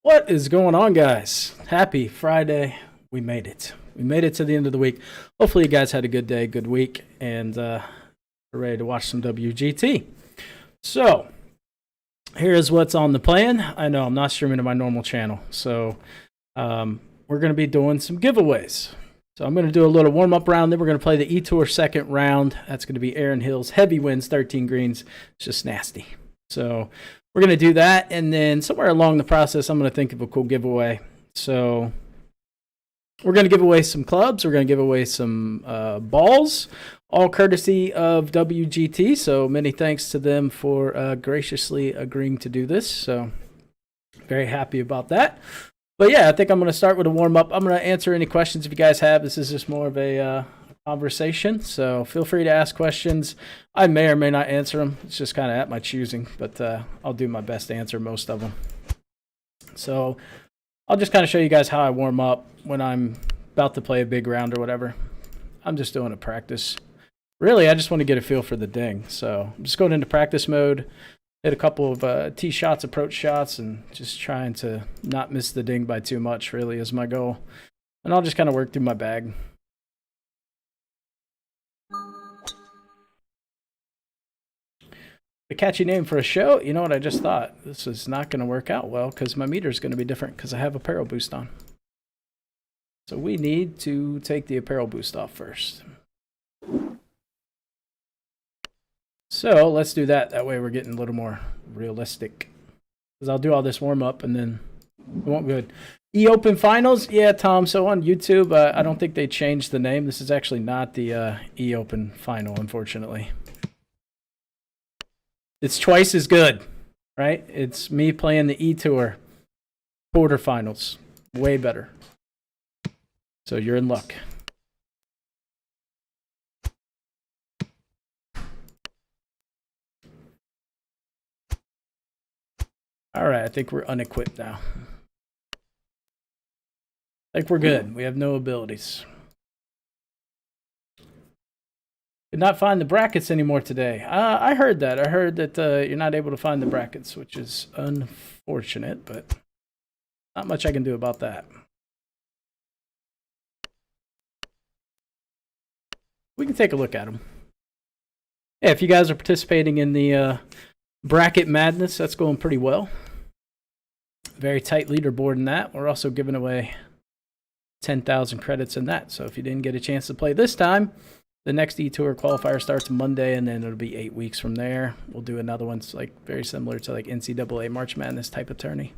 What is going on, guys? Happy Friday. We made it. We made it to the end of the week. Hopefully, you guys had a good day, good week, and are ready to watch some WGT. So, here's what's on the plan. I know I'm not streaming to my normal channel, so we're going to be doing some giveaways. So, I'm going to do a little warm-up round, then we're going to play the E-Tour second round. That's going to be Aaron Hill's heavy wins, 13 greens. It's just nasty. So, we're going to do that, and then somewhere along the process, I'm going to think of a cool giveaway. So we're going to give away some clubs. We're going to give away some balls, all courtesy of WGT. So many thanks to them for graciously agreeing to do this. So very happy about that. But yeah, I think I'm going to start with a warm-up. I'm going to answer any questions if you guys have. This is just more of a conversation, so feel free to ask questions. I may or may not answer them. It's just kind of at my choosing, but I'll do my best to answer most of them. So I'll just kind of show you guys how I warm up when I'm about to play a big round or whatever. I'm just doing a practice. Really, I just want to get a feel for the ding. So I'm just going into practice mode, hit a couple of tee shots, approach shots, and just trying to not miss the ding by too much really is my goal. And I'll just kind of work through my bag. A catchy name for a show. You know what I just thought? This is not going to work out well because my meter is going to be different because I have apparel boost on. So we need to take the apparel boost off first. So let's do that. That way we're getting a little more realistic. Because I'll do all this warm up and then it won't be good. E-Open Finals? Yeah, Tom. So on YouTube, I don't think they changed the name. This is actually not the E-Open Final, unfortunately. It's twice as good, right? It's me playing the E-Tour quarterfinals. Way better. So you're in luck. All right, I think we're unequipped now. I think we're good. We have no abilities. Could not find the brackets anymore today. I heard that. I heard that you're not able to find the brackets, which is unfortunate, but not much I can do about that. We can take a look at them. Yeah, if you guys are participating in the bracket madness, that's going pretty well. Very tight leaderboard in that. We're also giving away 10,000 credits in that. So if you didn't get a chance to play this time, the next E-Tour qualifier starts Monday, and then it'll be 8 weeks from there. We'll do another one. It's like very similar to like NCAA March Madness type of tourney.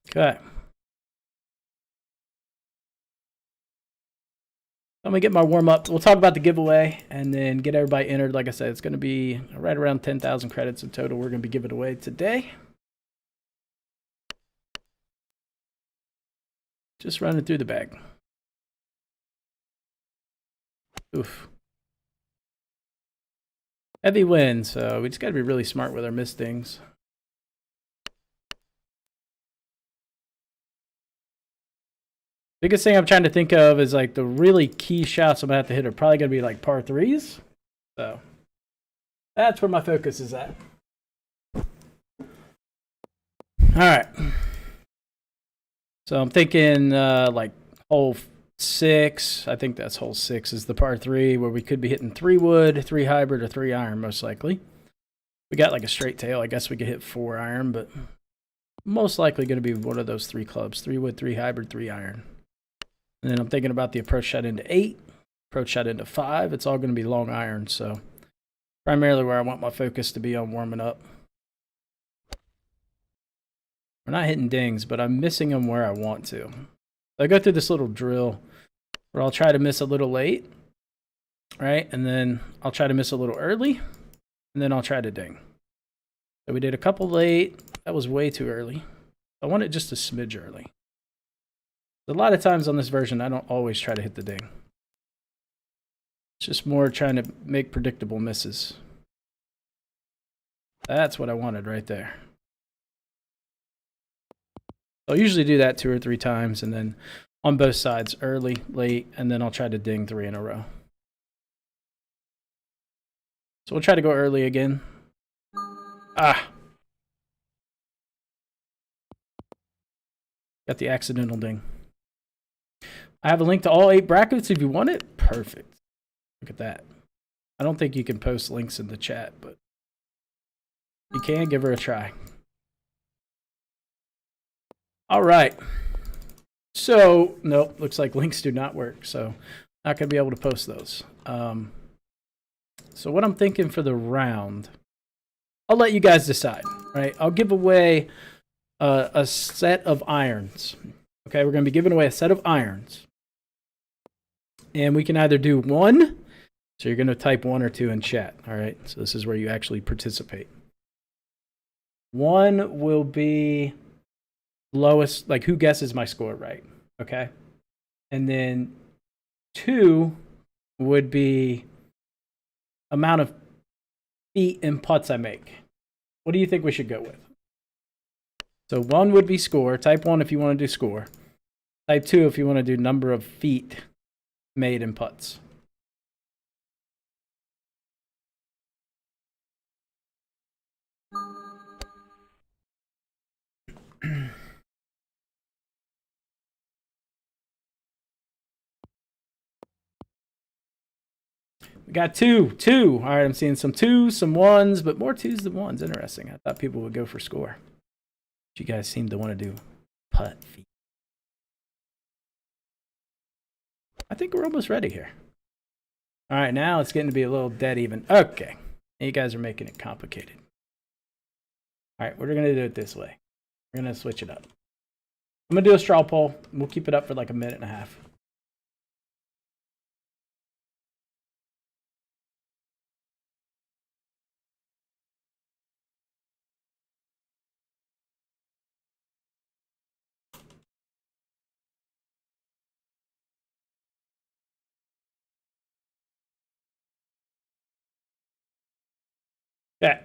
Okay. I'm going to get my warm-up. We'll talk about the giveaway and then get everybody entered. Like I said, it's going to be right around 10,000 credits in total we're going to be giving away today. Just running through the bag. Oof. Heavy win, so we just got to be really smart with our missed dings. Biggest thing I'm trying to think of is like the really key shots I'm going to have to hit are probably going to be like par threes. So that's where my focus is at. All right. So I'm thinking like hole 6. I think that's hole 6 is the par 3 where we could be hitting 3 wood, 3 hybrid, or 3 iron most likely. We got like a straight tail. I guess we could hit 4 iron, but most likely going to be one of those 3 clubs: 3 wood, 3 hybrid, 3 iron. And then I'm thinking about the approach shot into 8, approach shot into 5. It's all going to be long iron, so primarily where I want my focus to be on warming up. We're not hitting dings, but I'm missing them where I want to. I go through this little drill where I'll try to miss a little late, right? And then I'll try to miss a little early, and then I'll try to ding. So we did a couple late. That was way too early. I want it just a smidge early. A lot of times on this version, I don't always try to hit the ding. It's just more trying to make predictable misses. That's what I wanted right there. I'll usually do that 2 or 3 times, and then on both sides, early, late, and then I'll try to ding 3 in a row. So we'll try to go early again. Ah. Got the accidental ding. I have a link to all 8 brackets if you want it. Perfect. Look at that. I don't think you can post links in the chat, but you can. Give her a try. All right. So, nope, looks like links do not work. So, not going to be able to post those. So, what I'm thinking for the round, I'll let you guys decide, right? I'll give away a set of irons. Okay, we're going to be giving away a set of irons. And we can either do 1, so you're going to type 1 or 2 in chat, all right? So this is where you actually participate. 1 will be lowest, like who guesses my score right, okay? And then 2 would be amount of feet and putts I make. What do you think we should go with? So 1 would be score. Type 1 if you want to do score. Type 2 if you want to do number of feet made in putts. We got 2. All right, I'm seeing some 2s, some 1s, but more 2s than 1s. Interesting. I thought people would go for score. But you guys seem to want to do putt feet. I think we're almost ready here. All right, now it's getting to be a little dead even. Okay. You guys are making it complicated. All right, we're going to do it this way. We're going to switch it up. I'm going to do a straw poll. We'll keep it up for like a minute and a half. Okay.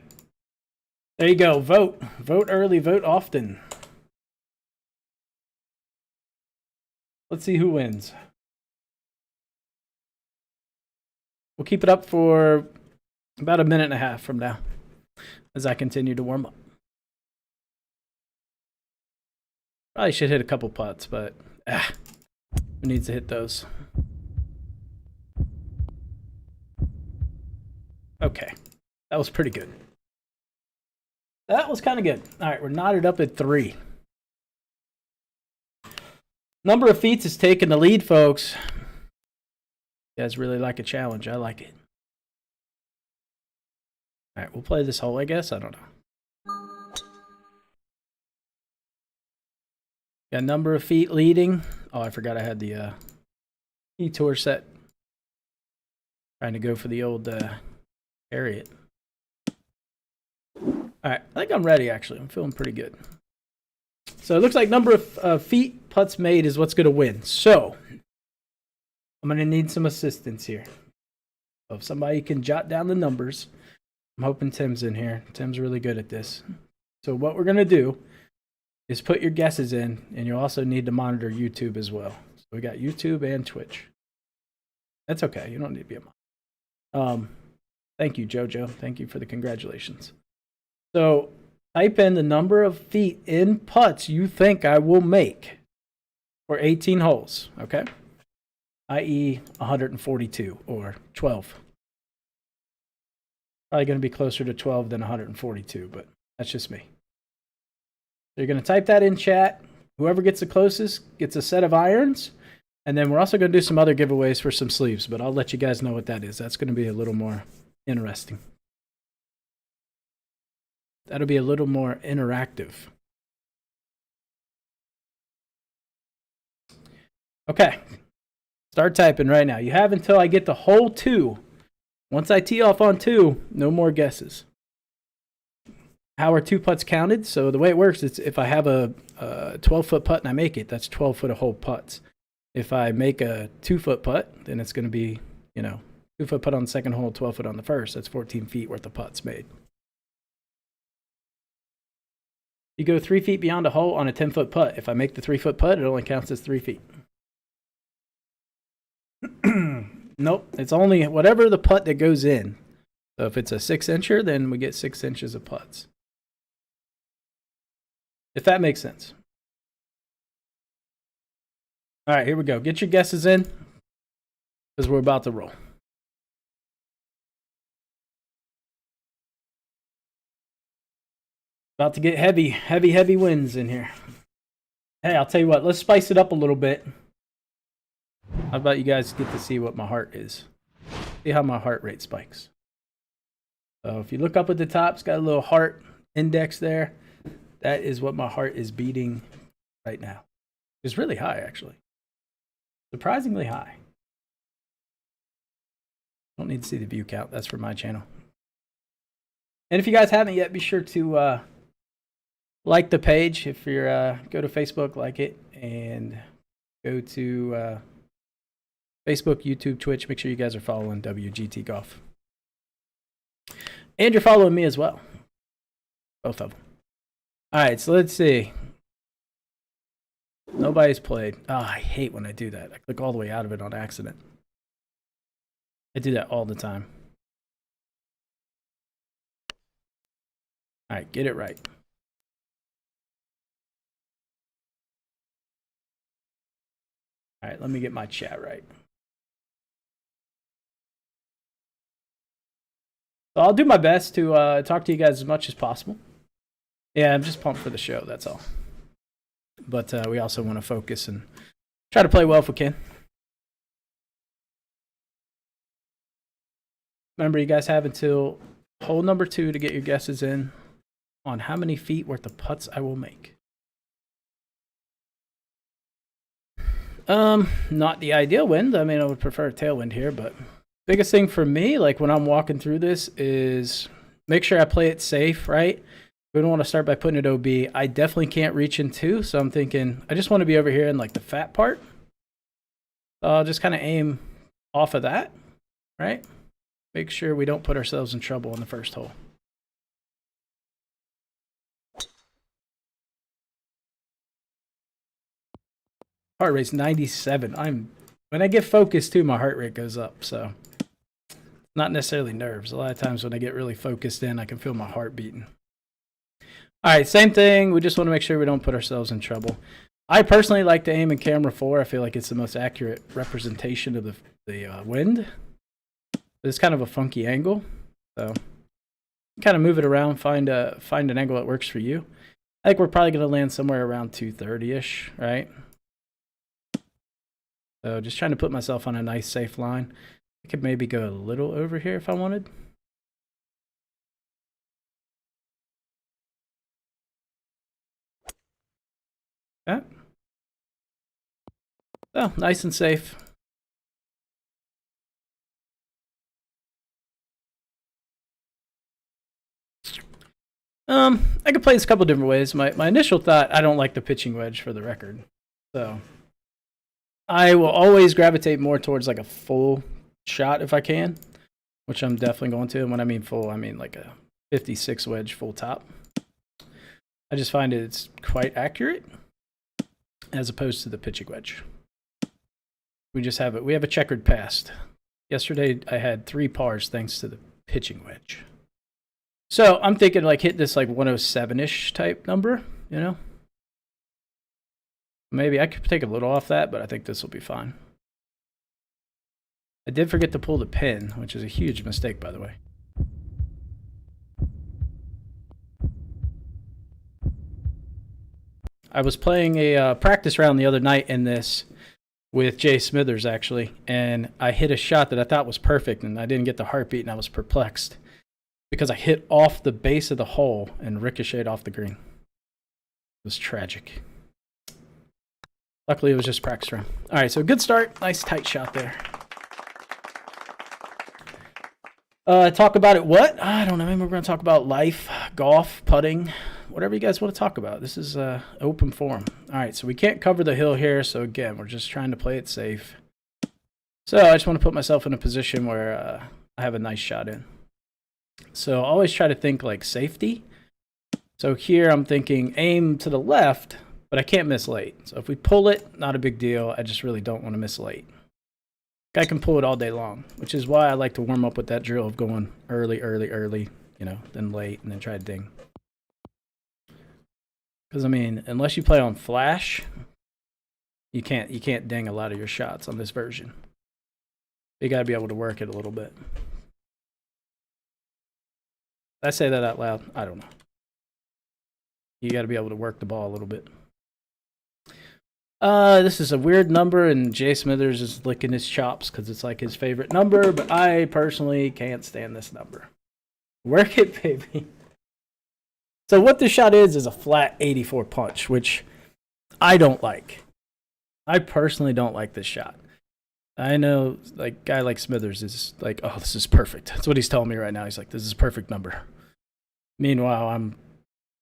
There you go. Vote. Vote early, vote often. Let's see who wins. We'll keep it up for about a minute and a half from now as I continue to warm up. Probably should hit a couple putts, but who needs to hit those? Okay. That was pretty good. That was kind of good. All right, we're knotted up at 3. Number of feet is taking the lead, folks. You guys really like a challenge. I like it. All right, we'll play this hole, I guess. I don't know. Got number of feet leading. Oh, I forgot I had the E-Tour set. Trying to go for the old Harriet. All right, I think I'm ready, actually. I'm feeling pretty good. So it looks like number of feet putts made is what's going to win. So I'm going to need some assistance here. So if somebody can jot down the numbers. I'm hoping Tim's in here. Tim's really good at this. So what we're going to do is put your guesses in, and you'll also need to monitor YouTube as well. So we got YouTube and Twitch. That's okay. You don't need to be a monitor. Thank you, JoJo. Thank you for the congratulations. So type in the number of feet in putts you think I will make for 18 holes, okay? I.e. 142 or 12. Probably going to be closer to 12 than 142, but that's just me. So you're going to type that in chat. Whoever gets the closest gets a set of irons. And then we're also going to do some other giveaways for some sleeves, but I'll let you guys know what that is. That's going to be a little more interesting. That'll be a little more interactive. Okay. Start typing right now. You have until I get to hole 2. Once I tee off on 2, no more guesses. How are 2 putts counted? So the way it works is if I have a 12-foot putt and I make it, that's 12 foot of hole putts. If I make a 2-foot putt, then it's going to be, 2-foot putt on the second hole, 12 foot on the first. That's 14 feet worth of putts made. You go 3 feet beyond a hole on a 10-foot putt. If I make the 3-foot putt, it only counts as 3 feet. Nope, it's only whatever the putt that goes in. So if it's a 6-incher, then we get 6 inches of putts. If that makes sense. All right, here we go. Get your guesses in because we're about to roll. About to get heavy wins in here. Hey, I'll tell you what, let's spice it up a little bit. How about you guys get to see what my heart is? See how my heart rate spikes. So if you look up at the top, it's got a little heart index there. That is what my heart is beating right now. It's really high, actually. Surprisingly high. Don't need to see the view count. That's for my channel. And if you guys haven't yet, be sure to like the page. If you're go to Facebook, like it, and go to Facebook, YouTube, Twitch. Make sure you guys are following WGT Golf, and you're following me as well. Both of them. All right, so let's see. Nobody's played. Oh, I hate when I do that. I click all the way out of it on accident. I do that all the time. All right, get it right. All right, let me get my chat right. So I'll do my best to talk to you guys as much as possible. Yeah, I'm just pumped for the show, that's all. But we also want to focus and try to play well if we can. Remember, you guys have until hole number 2 to get your guesses in on how many feet worth of putts I will make. Not the ideal wind. I mean, I would prefer a tailwind here, but biggest thing for me, like when I'm walking through this, is make sure I play it safe, right? We don't want to start by putting it OB. I definitely can't reach in 2, so I'm thinking I just want to be over here in like the fat part. So I'll just kind of aim off of that, right? Make sure we don't put ourselves in trouble in the first hole. Heart rate's 97. When I get focused too, my heart rate goes up, so not necessarily nerves. A lot of times when I get really focused in, I can feel my heart beating. All right, same thing. We just want to make sure we don't put ourselves in trouble. I personally like to aim in camera 4. I feel like it's the most accurate representation of the wind. It's kind of a funky angle, so kind of move it around, find an angle that works for you. I think we're probably going to land somewhere around 230-ish, right? So just trying to put myself on a nice safe line. I could maybe go a little over here if I wanted. Okay. Oh, nice and safe. I could play this a couple different ways. My initial thought, I don't like the pitching wedge for the record. So I will always gravitate more towards like a full shot if I can, which I'm definitely going to. And when I mean full, I mean like a 56 wedge full top. I just find it's quite accurate as opposed to the pitching wedge. We just have it. We have a checkered past. Yesterday I had 3 pars thanks to the pitching wedge. So I'm thinking like hit this like 107-ish type number, you know? Maybe I could take a little off that, but I think this will be fine. I did forget to pull the pin, which is a huge mistake, by the way. I was playing a practice round the other night in this with Jay Smithers, actually, and I hit a shot that I thought was perfect, and I didn't get the heartbeat, and I was perplexed because I hit off the base of the hole and ricocheted off the green. It was tragic. Luckily, it was just practice round. All right, so good start. Nice tight shot there. Talk about it what? I don't know. Maybe we're going to talk about life, golf, putting, whatever you guys want to talk about. This is open forum. All right, so we can't cover the hill here. So again, we're just trying to play it safe. So I just want to put myself in a position where I have a nice shot in. So always try to think like safety. So here I'm thinking aim to the left, but I can't miss late. So if we pull it, not a big deal. I just really don't want to miss late. I can pull it all day long, which is why I like to warm up with that drill of going early, you know, then late, and then try to ding. Because, I mean, unless you play on flash, you can't ding a lot of your shots on this version. You got to be able to work it a little bit. Did I say that out loud? I don't know. You got to be able to work the ball a little bit. This is a weird number, and Jay Smithers is licking his chops because it's like his favorite number, but I personally can't stand this number. Work it, baby. So what this shot is a flat 84 punch, which I don't like. I personally don't like this shot. I know, like, guy like Smithers is like, oh, this is perfect. That's what he's telling me right now. He's like, this is a perfect number. Meanwhile,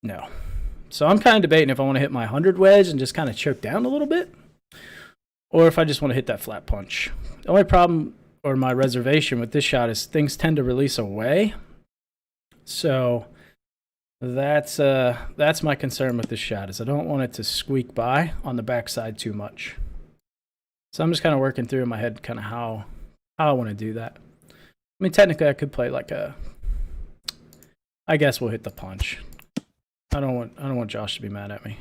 no. So I'm kind of debating if I want to hit my 100 wedge and just kind of choke down a little bit, or if I just want to hit that flat punch. The only problem or my reservation with this shot is things tend to release away. So that's my concern with this shot, is I don't want it to squeak by on the backside too much. So I'm just kind of working through in my head kind of how I want to do that. I mean, technically I could play like I guess we'll hit the punch. I don't want Josh to be mad at me.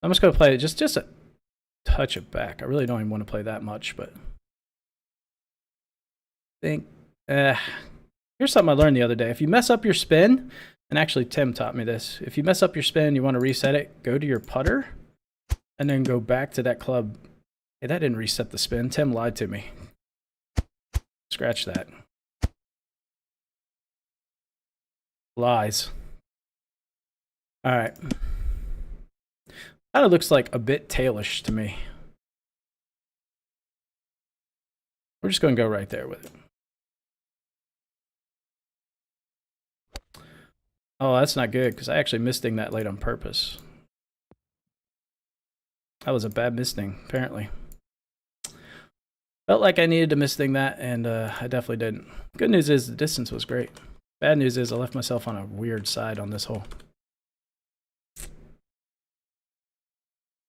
I'm just gonna play it just a touch it back. I really don't even want to play that much, but I think here's something I learned the other day. If you mess up your spin, and actually Tim taught me this, if you mess up your spin, you want to reset it, go to your putter, and then go back to that club. Hey, that didn't reset the spin. Tim lied to me. Scratch that. Lies. All right. Kind of looks like a bit tailish to me. We're just going to go right there with it. Oh, that's not good, because I actually misdinged that late on purpose. That was a bad misding, apparently. Felt like I needed to misding that, and I definitely didn't. Good news is the distance was great. Bad news is I left myself on a weird side on this hole.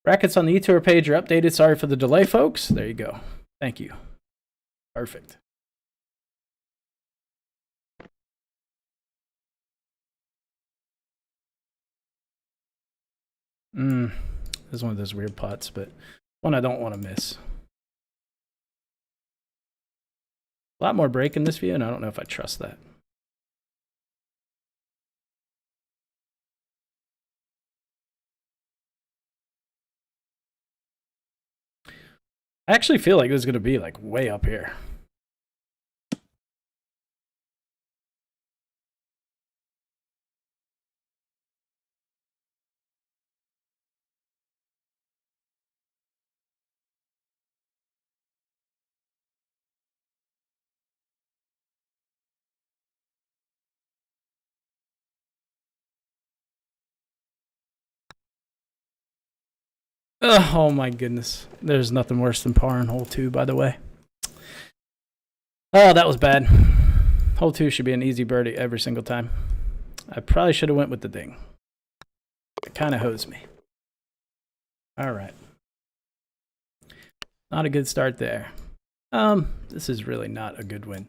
Brackets on the eTour page are updated. Sorry for the delay, folks. There you go. Thank you. Perfect. This is one of those weird putts, but one I don't want to miss. A lot more break in this view, and I don't know if I trust that. I actually feel like this is going to be like way up here. Oh my goodness. There's nothing worse than par in hole 2, by the way. Oh, that was bad. Hole 2 should be an easy birdie every single time. I probably should have went with the ding. It kind of hosed me. All right. Not a good start there. This is really not a good win.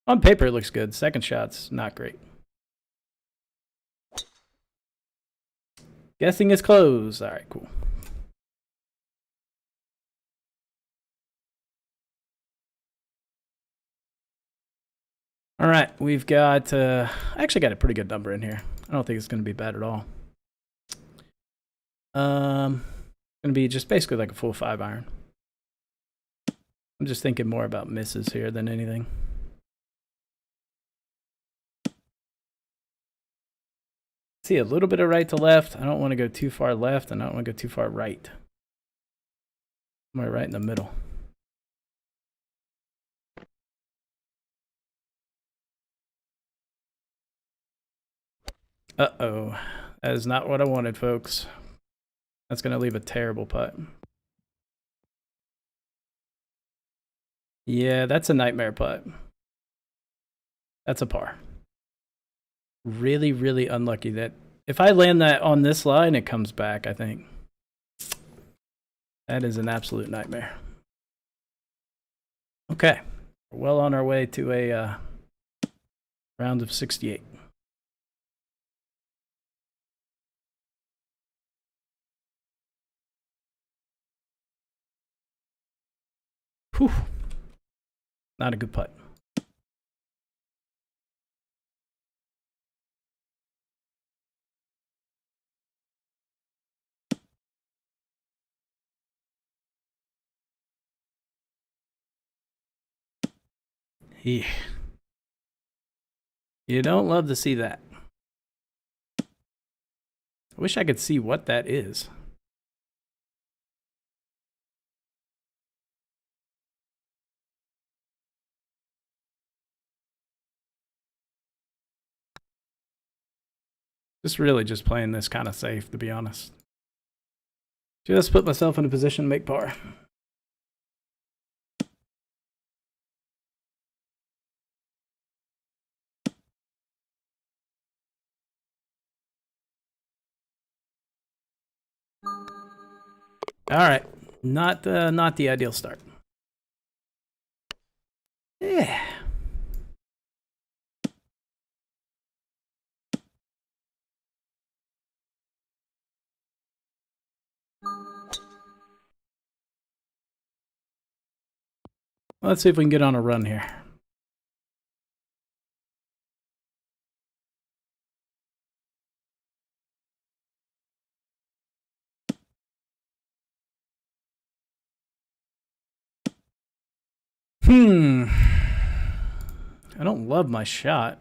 On paper, it looks good. Second shot's not great. Guessing is closed. All right, cool. All right, we've got, I actually got a pretty good number in here. I don't think it's going to be bad at all. Going to be just basically like a full 5-iron. I'm just thinking more about misses here than anything. See a little bit of right to left. I don't want to go too far left, and I don't want to go too far right. Somewhere right in the middle. Uh-oh. That is not what I wanted, folks. That's going to leave a terrible putt. Yeah, that's a nightmare putt. That's a par. Really, really unlucky that if I land that on this line, it comes back, I think. That is an absolute nightmare. Okay. We're well on our way to a round of 68. Whew. Not a good putt. Yeah. You don't love to see that. I wish I could see what that is. Just playing this kind of safe, to be honest. Just put myself in a position to make par. All right, not the ideal start. Yeah. Let's see if we can get on a run here. I don't love my shot.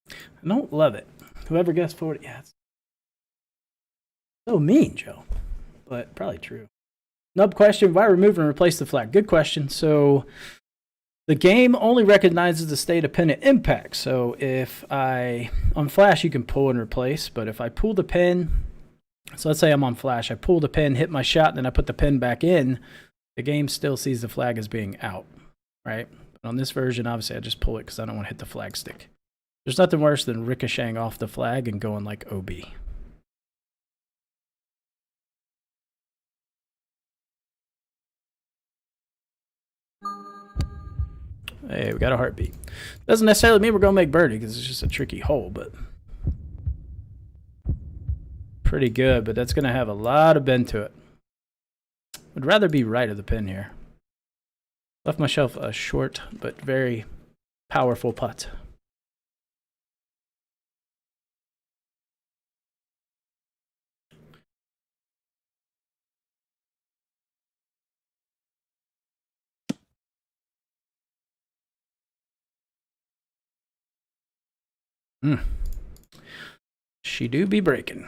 I don't love it. Whoever guessed 40, yeah. It's so mean, Joe. But probably true. Nub question, why remove and replace the flag? Good question. So the game only recognizes the state of pin at impact. So if on flash, you can pull and replace. But if I pull the pin, so let's say I'm on flash, I pull the pin, hit my shot, and then I put the pin back in, the game still sees the flag as being out, right? But on this version, obviously, I just pull it because I don't want to hit the flag stick. There's nothing worse than ricocheting off the flag and going like OB. Hey, we got a heartbeat. Doesn't necessarily mean we're going to make birdie because it's just a tricky hole, but pretty good. But that's going to have a lot of bend to it. Would rather be right of the pin here. Left myself a short but very powerful putt. She do be breaking.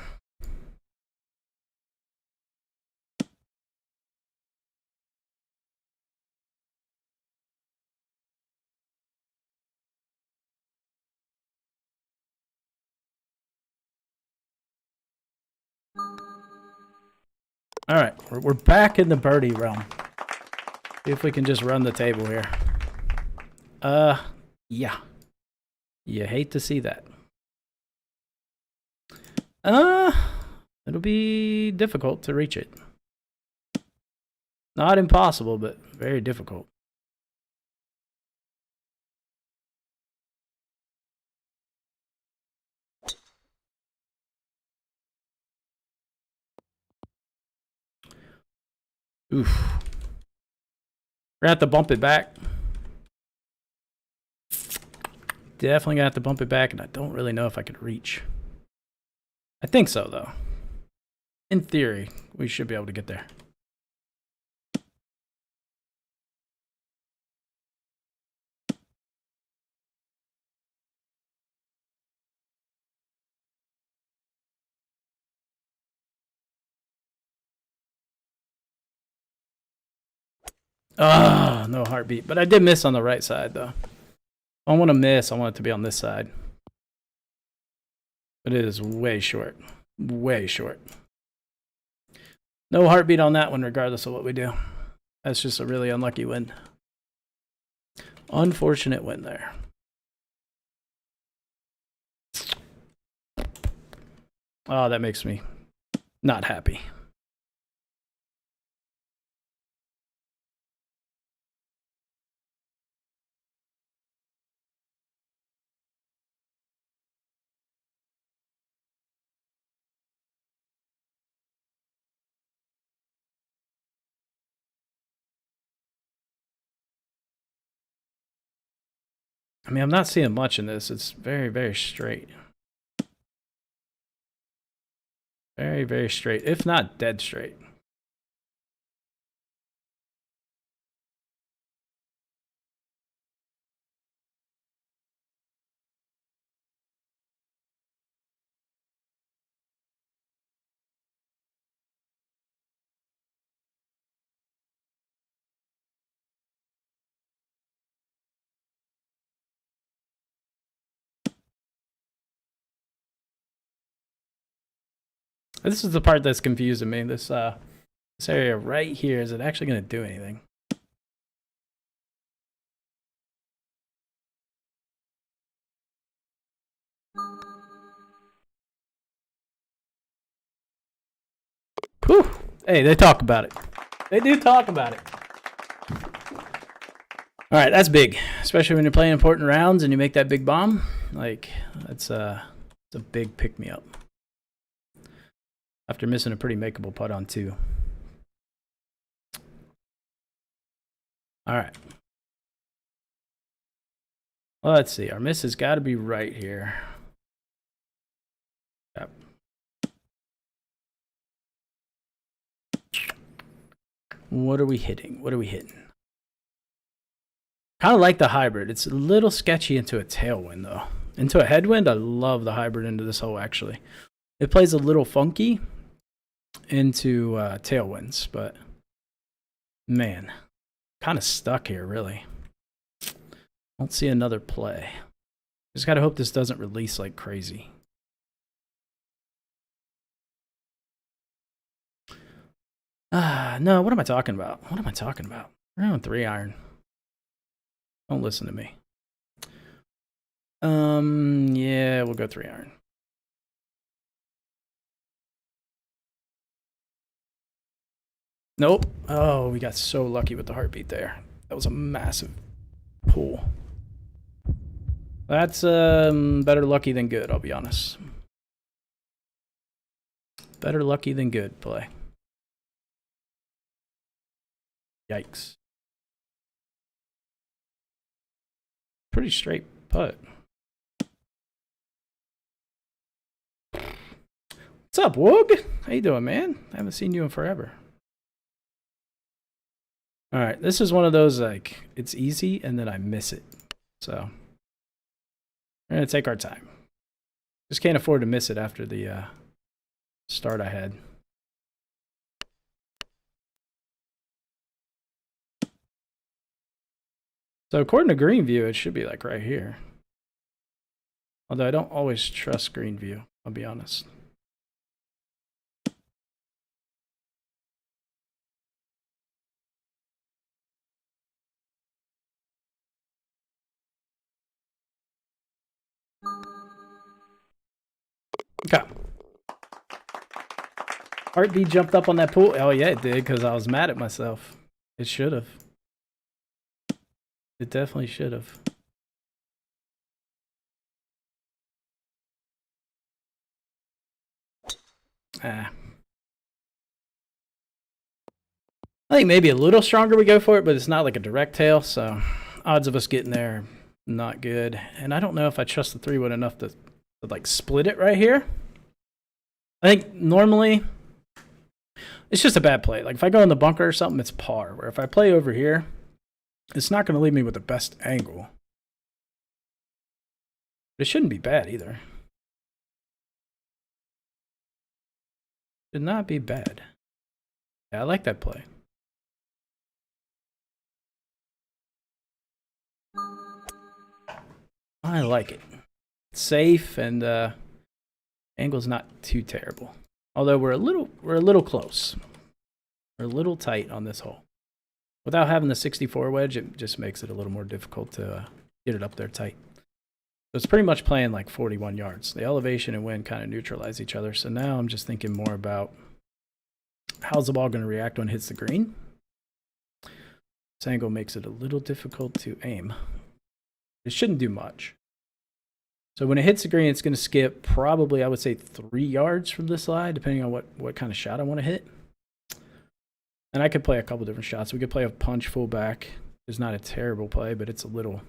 All right, we're back in the birdie realm. See if we can just run the table here. Yeah. You hate to see that. It'll be difficult to reach it. Not impossible, but very difficult. Oof. We're gonna have to bump it back. Definitely gonna have to bump it back, and I don't really know if I could reach. I think so, though. In theory, we should be able to get there. Ah, no heartbeat. But I did miss on the right side, though. I don't want to miss. I want it to be on this side. But it is way short. Way short. No heartbeat on that one, regardless of what we do. That's just a really unlucky win. Unfortunate win there. Oh, that makes me not happy. I mean, I'm not seeing much in this. It's very, very straight. Very, very straight, if not dead straight. This is the part that's confusing me. This area right here, is it actually going to do anything? Whew. Hey, they talk about it. They do talk about it. All right, that's big, especially when you're playing important rounds and you make that big bomb. Like, it's a big pick-me-up. After missing a pretty makeable putt on 2. All right. Well, let's see. Our miss has got to be right here. Yep. What are we hitting? What are we hitting? Kind of like the hybrid. It's a little sketchy into a tailwind, though. Into a headwind, I love the hybrid into this hole, actually. It plays a little funky into tailwinds, but man, kind of stuck here, really. Don't see another play. Just got to hope this doesn't release like crazy. No, what am I talking about? What am I talking about? We're on 3-iron. Don't listen to me. Yeah, we'll go 3-iron. Nope. Oh, we got so lucky with the heartbeat there. That was a massive pull. That's better lucky than good, I'll be honest. Better lucky than good play. Yikes. Pretty straight putt. What's up, Woog? How you doing, man? I haven't seen you in forever. All right, this is one of those, like, it's easy, and then I miss it. So, we're going to take our time. Just can't afford to miss it after the start I had. So, according to Green View, it should be, like, right here. Although I don't always trust Green View, I'll be honest. Okay. Heartbeat jumped up on that pool. Oh, yeah, it did, because I was mad at myself. It should have. It definitely should have. I think maybe a little stronger we go for it, but it's not like a direct tail, so odds of us getting there, not good. And I don't know if I trust the 3-wood enough to like split it right here. I think normally it's just a bad play. Like if I go in the bunker or something, it's par. Where if I play over here, it's not going to leave me with the best angle. But it shouldn't be bad either. Should not be bad. Yeah, I like that play. I like it. It's safe and angle's not too terrible. Although we're a little close. We're a little tight on this hole. Without having the 64 wedge, it just makes it a little more difficult to get it up there tight. So it's pretty much playing like 41 yards. The elevation and wind kind of neutralize each other. So now I'm just thinking more about how's the ball going to react when it hits the green. This angle makes it a little difficult to aim. It shouldn't do much. So when it hits the green, it's going to skip probably, I would say, 3 yards from this slide, depending on what kind of shot I want to hit. And I could play a couple different shots. We could play a punch full back. It's not a terrible play, but it's a little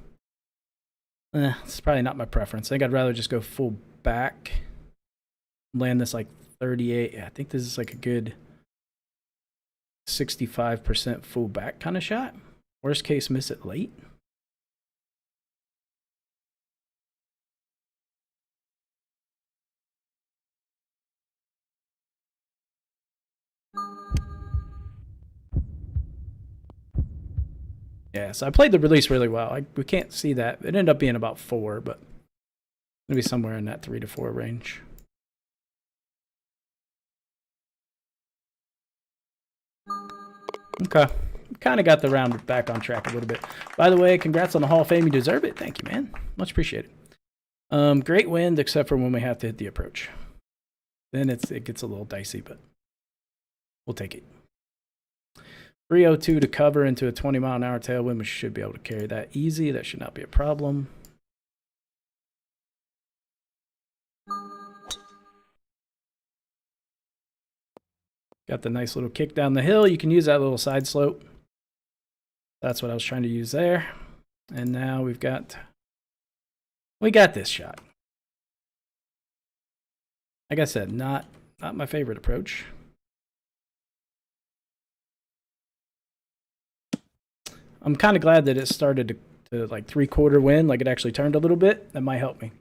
It's probably not my preference. I think I'd rather just go full back. Land this like 38. Yeah, I think this is like a good 65% full back kind of shot. Worst case, miss it late. Yeah, so I played the release really well. We can't see that. It ended up being about 4, but maybe somewhere in that 3 to 4 range. Okay. Kind of got the round back on track a little bit. By the way, congrats on the Hall of Fame. You deserve it. Thank you, man. Much appreciated. Great wind, except for when we have to hit the approach. Then it gets a little dicey, but we'll take it. 302 to cover into a 20-mile-an-hour tailwind. We should be able to carry that easy. That should not be a problem. Got the nice little kick down the hill. You can use that little side slope. That's what I was trying to use there. And now we got this shot. Like I said, not my favorite approach. I'm kind of glad that it started to like 3/4 wind, like it actually turned a little bit. That might help me.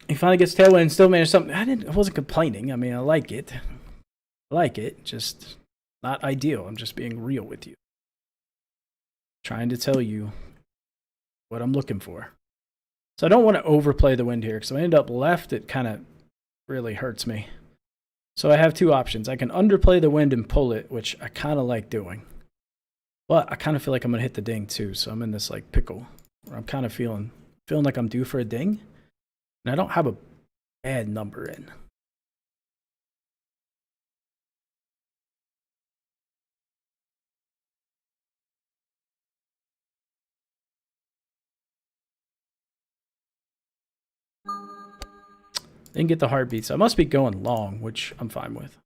He finally gets tailwind and still managed something. I wasn't complaining. I mean, I like it. Just not ideal. I'm just being real with you. Trying to tell you what I'm looking for. So I don't want to overplay the wind here because if I end up left, it kind of really hurts me. So I have 2 options. I can underplay the wind and pull it, which I kind of like doing. But I kind of feel like I'm going to hit the ding too. So I'm in this like pickle where I'm kind of feeling like I'm due for a ding. And I don't have a bad number in. Didn't get the heartbeat, so I must be going long, which I'm fine with.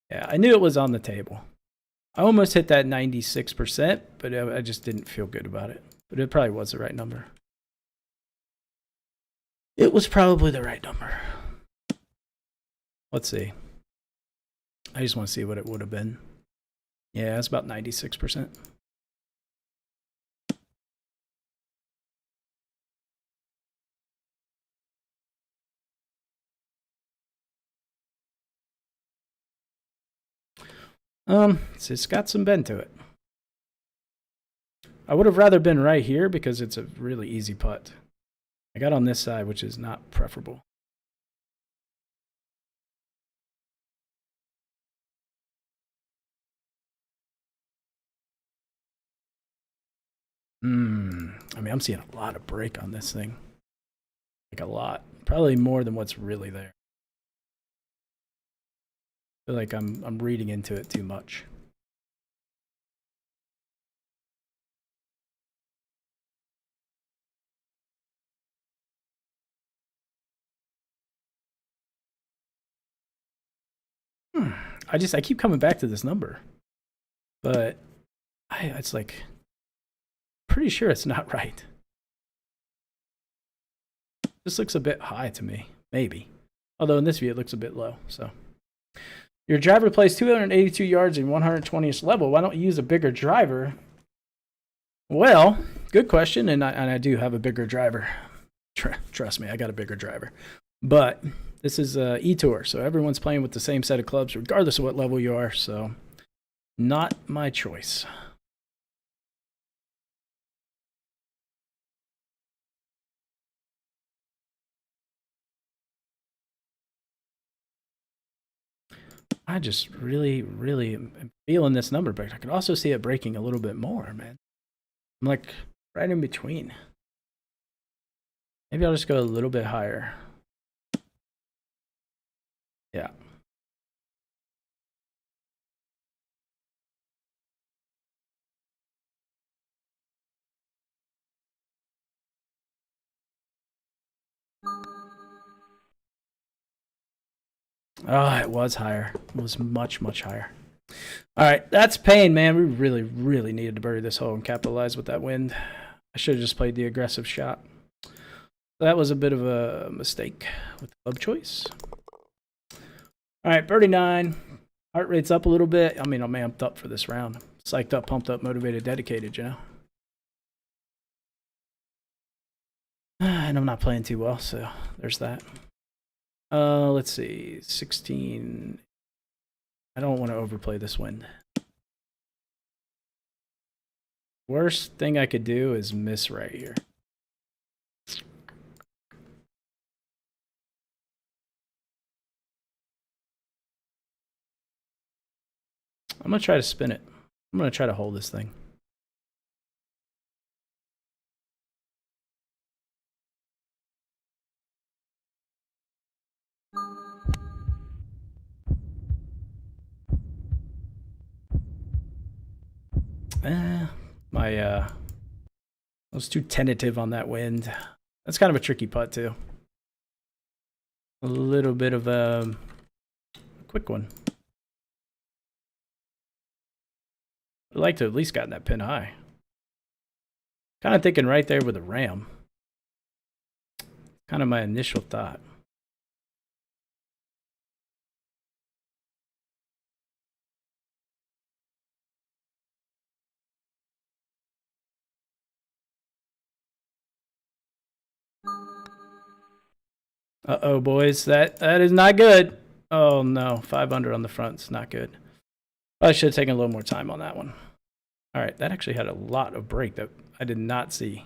Yeah, I knew it was on the table. I almost hit that 96%, but I just didn't feel good about it. But it probably was the right number. It was probably the right number. Let's see. I just want to see what it would have been. Yeah, it's about 96%. It's got some bend to it. I would have rather been right here because it's a really easy putt. I got on this side, which is not preferable. I mean, I'm seeing a lot of break on this thing. Like a lot. Probably more than what's really there. I feel like I'm reading into it too much. I keep coming back to this number. But it's like pretty sure it's not right. This looks a bit high to me, maybe. Although in this view it looks a bit low, so. Your driver plays 282 yards in 120th level. Why don't you use a bigger driver? Well, good question, and I do have a bigger driver. Trust me, I got a bigger driver. But this is E-Tour, so everyone's playing with the same set of clubs regardless of what level you are, so not my choice. I just really am feeling this number, but I could also see it breaking a little bit more, man. I'm like right in between. Maybe I'll just go a little bit higher. Yeah. Oh, it was higher. It was much higher. All right, that's pain, man. We really, really needed to bury this hole and capitalize with that wind. I should have just played the aggressive shot. That was a bit of a mistake with the club choice. All right, birdie 9. Heart rate's up a little bit. I mean, I'm amped up for this round. Psyched up, pumped up, motivated, dedicated, you know? And I'm not playing too well, so there's that. Let's see, 16. I don't want to overplay this wind. Worst thing I could do is miss right here. I'm going to try to spin it. I'm going to try to hold this thing. I was too tentative on that wind. That's kind of a tricky putt, too. A little bit of a quick one. I'd like to at least gotten that pin high. Kind of thinking right there with a ram. Kind of my initial thought. Uh-oh, boys. That is not good. Oh, no. 5 under on the front. It's not good. I should have taken a little more time on that one. All right. That actually had a lot of break that I did not see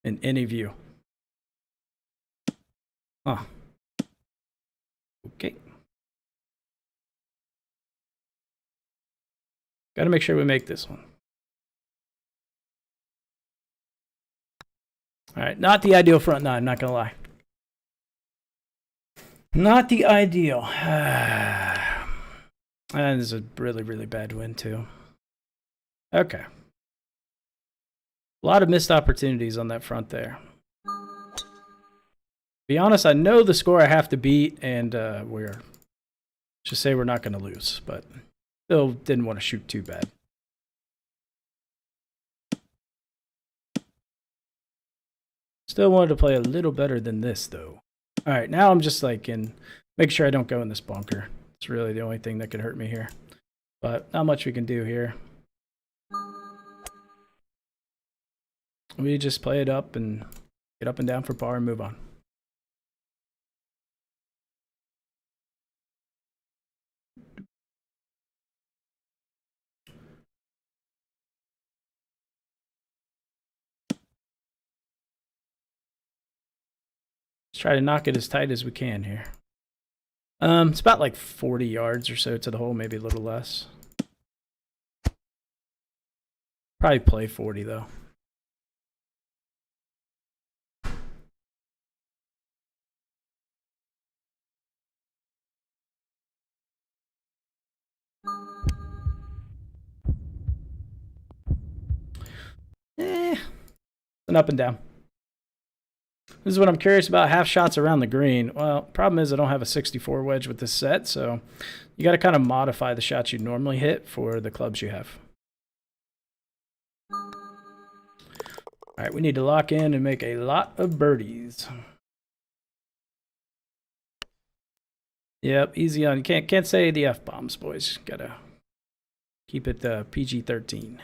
in any view. Huh. Okay. Got to make sure we make this one. All right. Not the ideal front 9, not going to lie. Not the ideal. And this is a really, really bad win, too. Okay. A lot of missed opportunities on that front there. To be honest, I know the score I have to beat, and we're just say we're not going to lose, but still didn't want to shoot too bad. Still wanted to play a little better than this, though. All right, now I'm just like make sure I don't go in this bunker. It's really the only thing that could hurt me here. But not much we can do here. We just play it up and get up and down for par and move on. Let's try to knock it as tight as we can here. It's about like 40 yards or so to the hole, maybe a little less. Probably play 40 though. An up and down. This is what I'm curious about, half shots around the green. Well, problem is I don't have a 64 wedge with this set, so you got to kind of modify the shots you normally hit for the clubs you have. All right, we need to lock in and make a lot of birdies. Yep, easy on. You can't say the F-bombs, boys. Gotta keep it PG-13.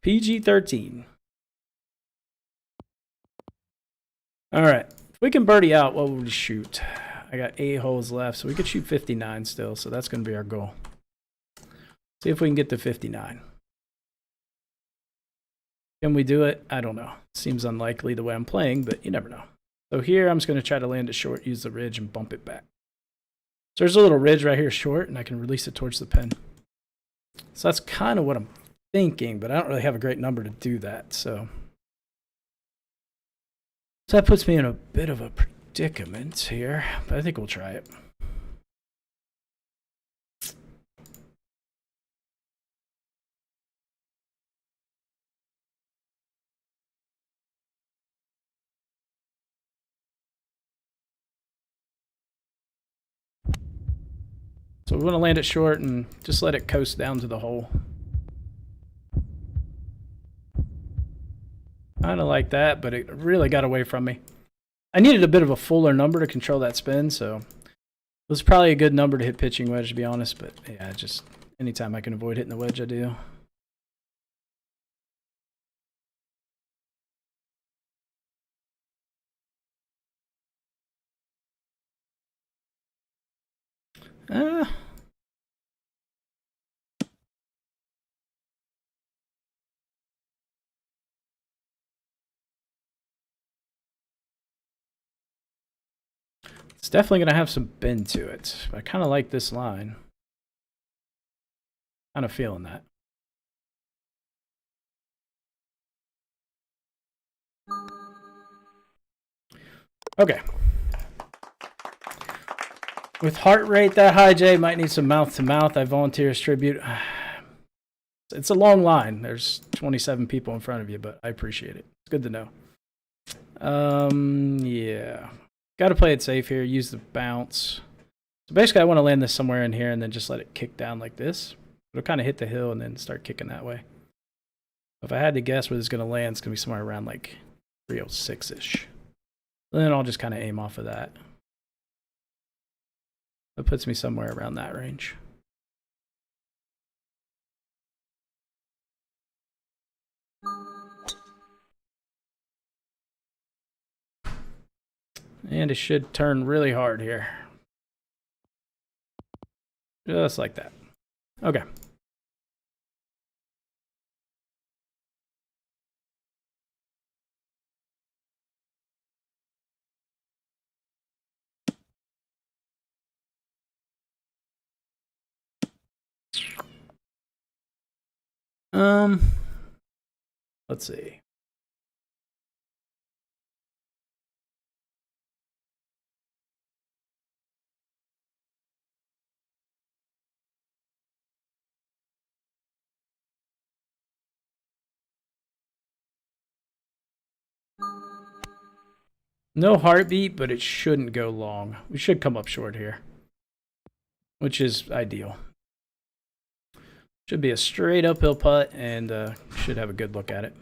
PG-13. All right. If we can birdie out, what will we shoot? I got 8 holes left, so we could shoot 59 still, so that's going to be our goal. See if we can get to 59. Can we do it? I don't know. Seems unlikely the way I'm playing, but you never know. So here, I'm just going to try to land it short, use the ridge, and bump it back. So there's a little ridge right here short, and I can release it towards the pin. So that's kind of what I'm thinking, but I don't really have a great number to do that. So that puts me in a bit of a predicament here, but I think we'll try it. So we want to land it short and just let it coast down to the hole. Kind of like that, but it really got away from me. I needed a bit of a fuller number to control that spin, so it was probably a good number to hit pitching wedge, to be honest. But yeah, just anytime I can avoid hitting the wedge, I do. It's definitely going to have some bend to it. I kind of like this line. Kind of feeling that. Okay. With heart rate that high, Jay, might need some mouth to mouth. I volunteer as tribute. It's a long line. There's 27 people in front of you, but I appreciate it. It's good to know. Yeah. Got to play it safe here. Use the bounce. So basically, I want to land this somewhere in here and then just let it kick down like this. It'll kind of hit the hill and then start kicking that way. If I had to guess where this is going to land, it's going to be somewhere around like 306-ish. Then I'll just kind of aim off of that. That puts me somewhere around that range. And it should turn really hard here. Just like that. Okay. Let's see. No heartbeat, but it shouldn't go long. We should come up short here, which is ideal. Should be a straight uphill putt, and should have a good look at it.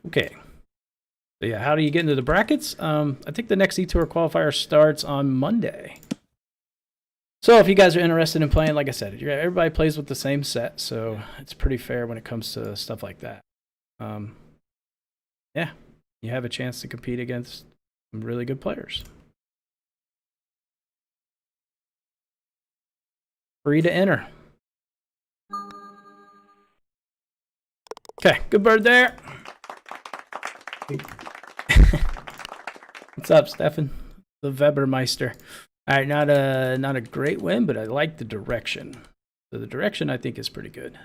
Okay. So yeah, how do you get into the brackets? I think the next E-Tour qualifier starts on Monday. So if you guys are interested in playing, like I said, everybody plays with the same set, so it's pretty fair when it comes to stuff like that. Yeah, you have a chance to compete against some really good players. Free to enter. Okay, good bird there. What's up, Stefan? The Webermeister. All right, not a great win, but I like the direction. So the direction I think is pretty good.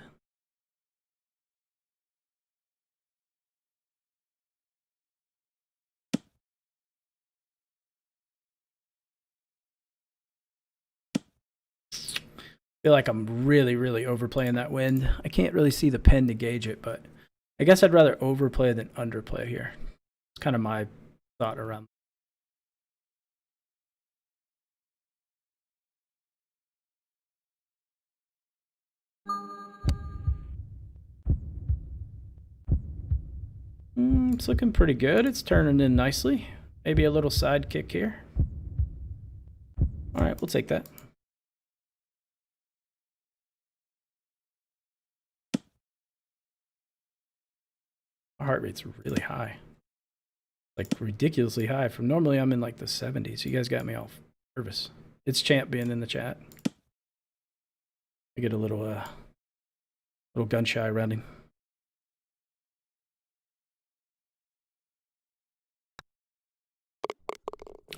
I feel like I'm really overplaying that wind. I can't really see the pen to gauge it, but I guess I'd rather overplay than underplay here. It's kind of my thought around. It's looking pretty good. It's turning in nicely. Maybe a little side kick here. All right, we'll take that. My heart rate's really high. Like ridiculously high. From normally I'm in like the 70s. You guys got me all nervous. It's Champ being in the chat. I get a little gun shy around him.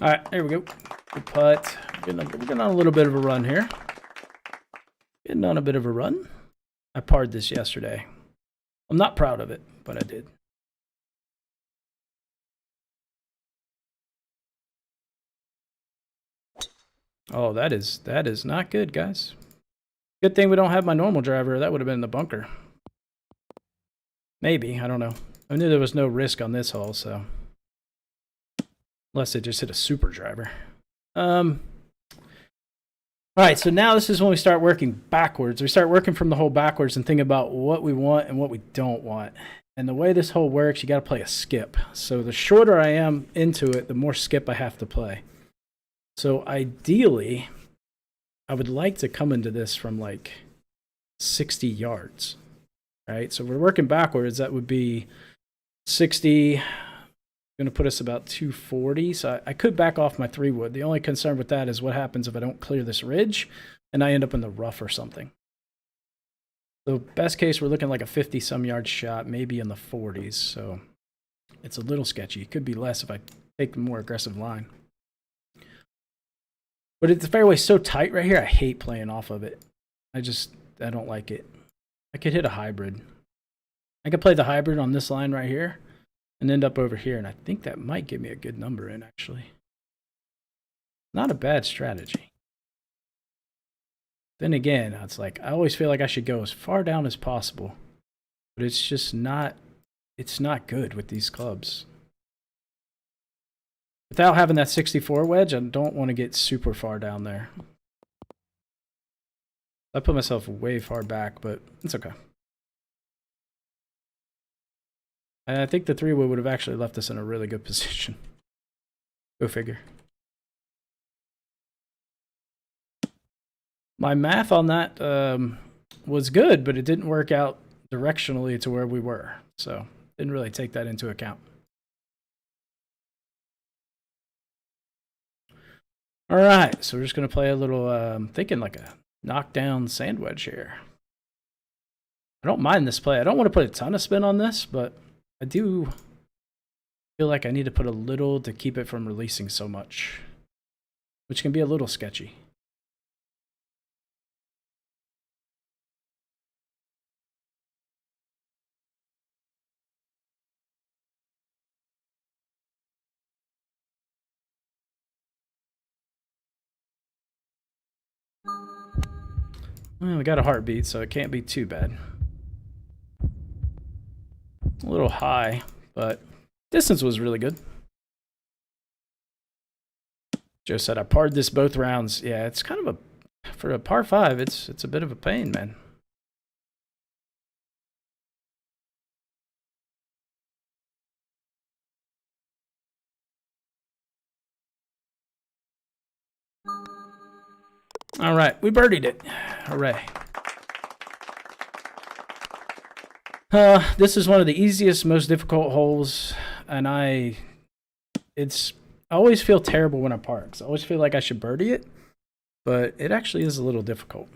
All right, there we go. Good putt. We're getting on a little bit of a run here. Getting on a bit of a run. I parred this yesterday. I'm not proud of it, but I did. Oh, that is not good, guys. Good thing we don't have my normal driver. That would have been in the bunker. Maybe, I don't know. I knew there was no risk on this hole, so unless it just hit a super driver. All right, so now this is when we start working backwards. We start working from the hole backwards and think about what we want and what we don't want. And the way this hole works, you got to play a skip. So the shorter I am into it, the more skip I have to play. So ideally, I would like to come into this from like 60 yards, right? So we're working backwards. That would be 60, going to put us about 240. So I could back off my 3-wood. The only concern with that is what happens if I don't clear this ridge and I end up in the rough or something. So best case, we're looking like a 50-some yard shot, maybe in the 40s. So it's a little sketchy. It could be less if I take a more aggressive line. But if the fairway's so tight right here, I hate playing off of it. I don't like it. I could hit a hybrid. I could play the hybrid on this line right here and end up over here, and I think that might give me a good number in, actually. Not a bad strategy. Then again, it's like I always feel like I should go as far down as possible, but it's just not, it's not good with these clubs. Without having that 64 wedge, I don't want to get super far down there. I put myself way far back, but it's okay. And I think the 3-wood would have actually left us in a really good position. Go figure. My math on that was good, but it didn't work out directionally to where we were. So didn't really take that into account. All right, so we're just going to play a little, thinking like a knockdown sand wedge here. I don't mind this play. I don't want to put a ton of spin on this, but I do feel like I need to put a little to keep it from releasing so much, which can be a little sketchy. Well, we got a heartbeat, so it can't be too bad. A little high, but distance was really good. Joe said I parred this both rounds. Yeah, it's kind of for a par 5, it's a bit of a pain, man. All right, we birdied it. Hooray. This is one of the easiest, most difficult holes, and I always feel terrible when I park. I always feel like I should birdie it, but it actually is a little difficult.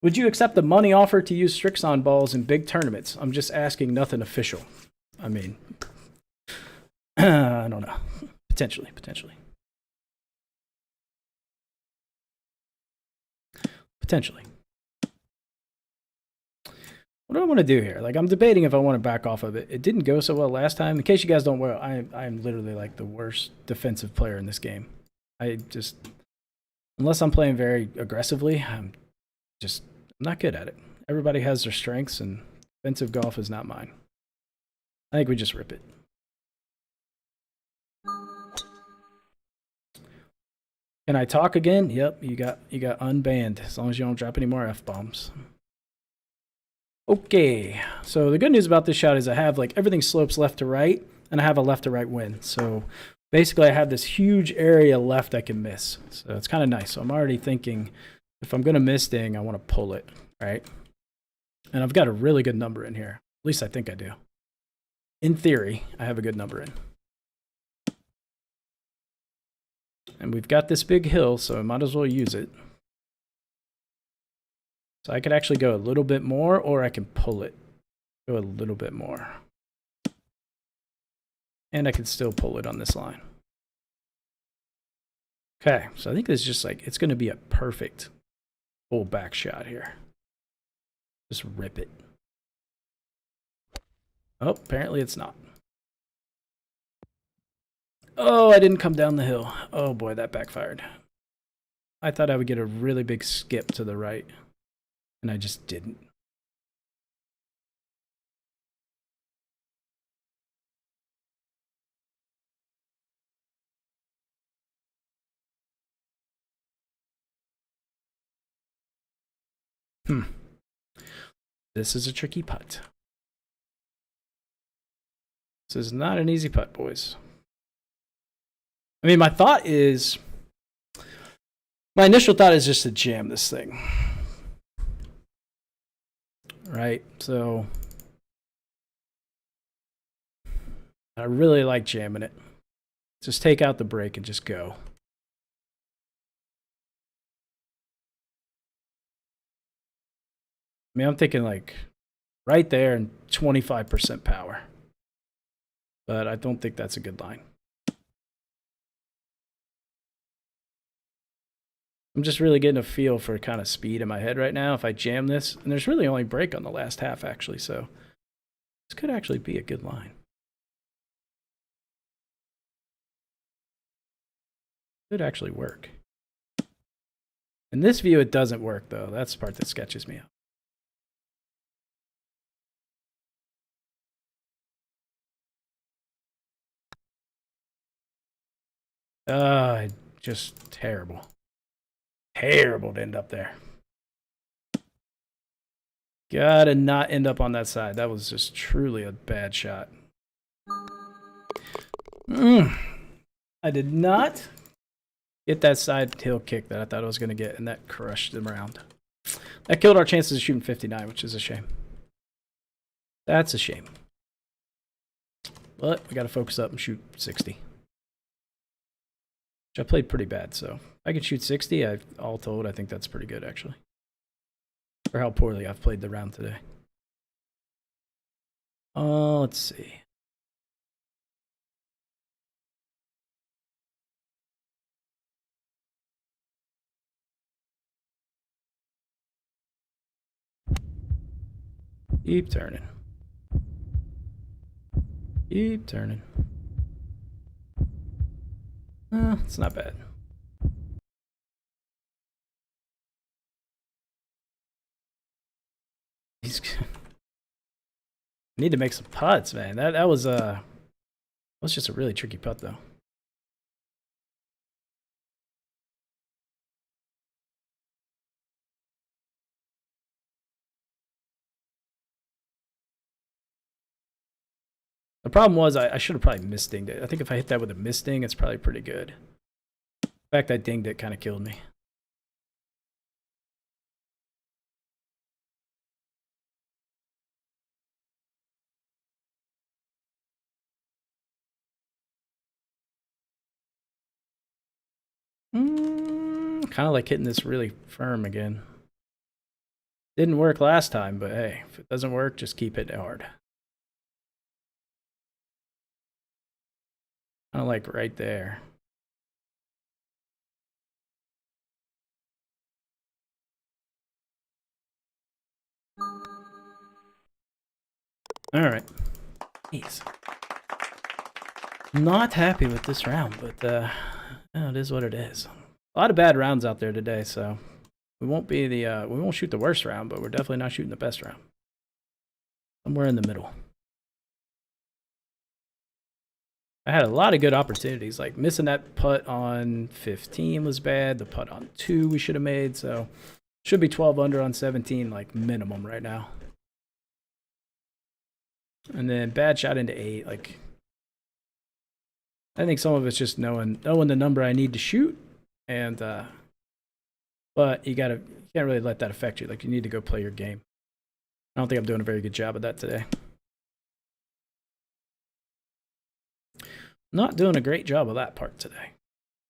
Would you accept the money offer to use Strixon balls in big tournaments? I'm just asking, nothing official. I mean, I don't know. Potentially. What do I want to do here? Like, I'm debating if I want to back off of it. It didn't go so well last time. In case you guys don't know, I'm literally like the worst defensive player in this game. Unless I'm playing very aggressively, I'm not good at it. Everybody has their strengths, and defensive golf is not mine. I think we just rip it. Can I talk again? Yep, you got unbanned as long as you don't drop any more F-bombs. Okay, so the good news about this shot is I have like everything slopes left to right, and I have a left to right wind. So basically I have this huge area left I can miss. So it's kind of nice. So I'm already thinking if I'm going to miss thing, I want to pull it, right? And I've got a really good number in here. At least I think I do. In theory, I have a good number in. And we've got this big hill, so I might as well use it. So I could actually go a little bit more, or I can pull it. Go a little bit more. And I can still pull it on this line. Okay, so I think this is just like, it's going to be a perfect full back shot here. Just rip it. Oh, apparently it's not. Oh, I didn't come down the hill. Oh boy, that backfired. I thought I would get a really big skip to the right, and I just didn't. This is a tricky putt. This is not an easy putt, boys. I mean, my initial thought is just to jam this thing. Right? So, I really like jamming it. Just take out the brake and just go. I mean, I'm thinking like right there and 25% power. But I don't think that's a good line. I'm just really getting a feel for kind of speed in my head right now. If I jam this, and there's really only brake on the last half actually, so this could actually be a good line. Could actually work. In this view, it doesn't work though. That's the part that sketches me out. Just terrible. Terrible to end up there. Gotta not end up on that side. That was just truly a bad shot. I did not get that side hill kick that I thought I was going to get, and that crushed them around. That killed our chances of shooting 59, which is a shame. That's a shame. But we got to focus up and shoot 60. Which I played pretty bad, so if I can shoot 60, all told, I think that's pretty good, actually. For how poorly I've played the round today. Let's see. Keep turning. Keep turning. It's not bad. Need to make some putts, man. That was just a really tricky putt though. The problem was I should have probably misdinged it. I think if I hit that with a misding, it's probably pretty good. The fact I dinged it kind of killed me. Kind of like hitting this really firm again. Didn't work last time, but hey, if it doesn't work, just keep hitting it hard. Kind of like right there. All right. Jeez. Not happy with this round, but it is what it is. A lot of bad rounds out there today, so we won't be we won't shoot the worst round, but we're definitely not shooting the best round. Somewhere in the middle. I had a lot of good opportunities, like missing that putt on 15 was bad. The putt on 2 we should have made, so should be 12 under on 17, like minimum right now. And then bad shot into 8, like I think some of it's just knowing the number I need to shoot, and but you can't really let that affect you. Like you need to go play your game. I don't think I'm doing a very good job of that today. Not doing a great job of that part today.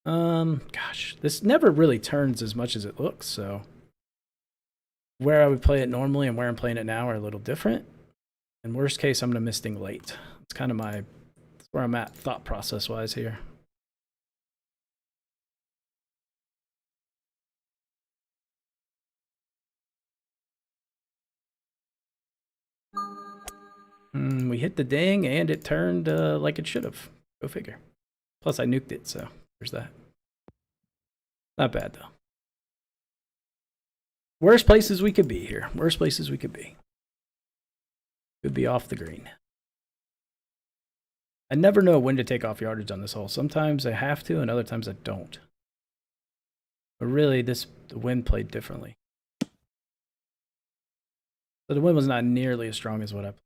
Gosh, this never really turns as much as it looks, so where I would play it normally and where I'm playing it now are a little different. In worst case, I'm going to misding late. It's kind of where I'm at thought process wise here. We hit the ding, and it turned like it should have. Go figure. Plus, I nuked it, so there's that. Not bad, though. Worst places we could be here. Worst places we could be. Could be off the green. I never know when to take off yardage on this hole. Sometimes I have to, and other times I don't. But really, the wind played differently. So the wind was not nearly as strong as what I played.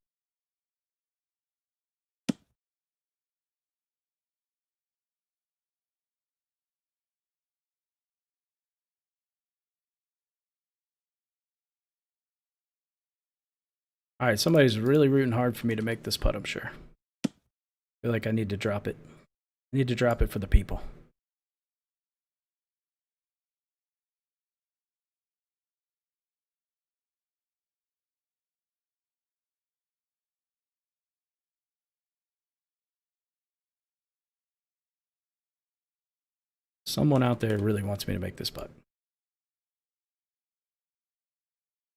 All right, somebody's really rooting hard for me to make this putt, I'm sure. I feel like I need to drop it. I need to drop it for the people. Someone out there really wants me to make this putt.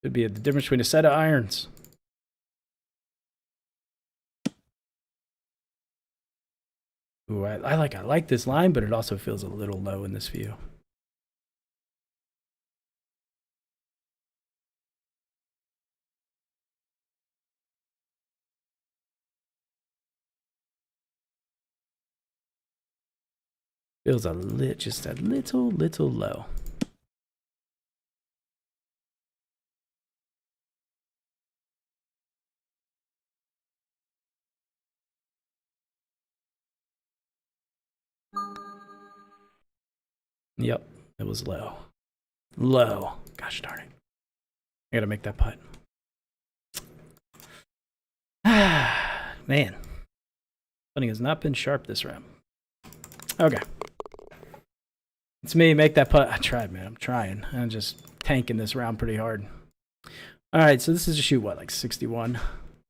Could be the difference between a set of irons. Ooh, I like this line, but it also feels a little low in this view. Feels just a little low. Yep, it was low. Low. Gosh darn it. I gotta make that putt. Man. Putting has not been sharp this round. Okay. It's me, make that putt. I tried, man. I'm trying. I'm just tanking this round pretty hard. Alright, so this is a shoot, what, like 61?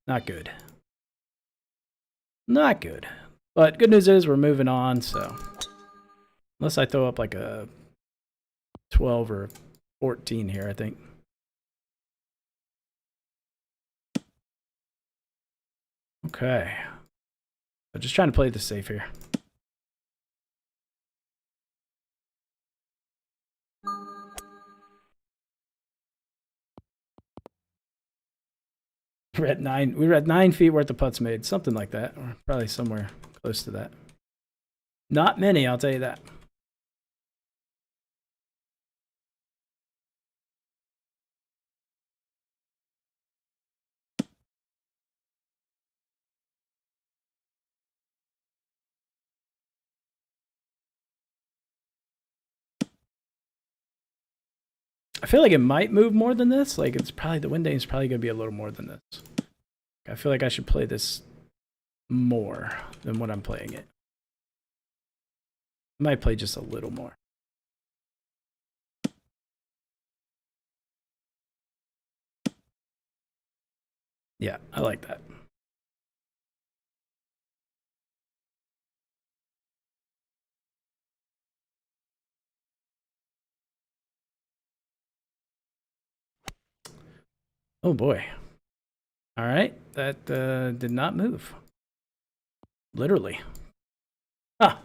Not good. Not good. But good news is we're moving on, so. Unless I throw up like a 12 or 14 here, I think. Okay. I'm just trying to play this safe here. We were at 9 feet worth of putts made, something like that, or probably somewhere close to that. Not many, I'll tell you that. I feel like it might move more than this. Like it's probably the wind is probably gonna be a little more than this. I feel like I should play this more than what I'm playing it. I might play just a little more. Yeah, I like that. Oh boy. All right, that did not move. Literally. Ah.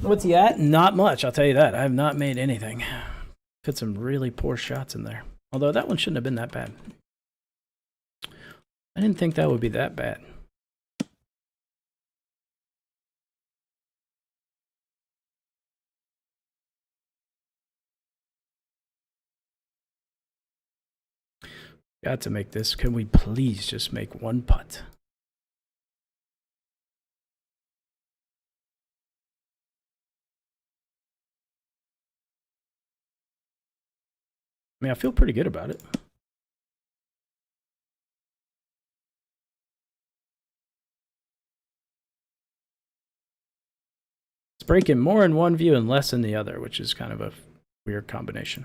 What's he at? Not much, I'll tell you that. I have not made anything. Put some really poor shots in there. Although that one shouldn't have been that bad. I didn't think that would be that bad. Got to make this. Can we please just make one putt? I mean, I feel pretty good about it. It's breaking more in one view and less in the other, which is kind of a weird combination.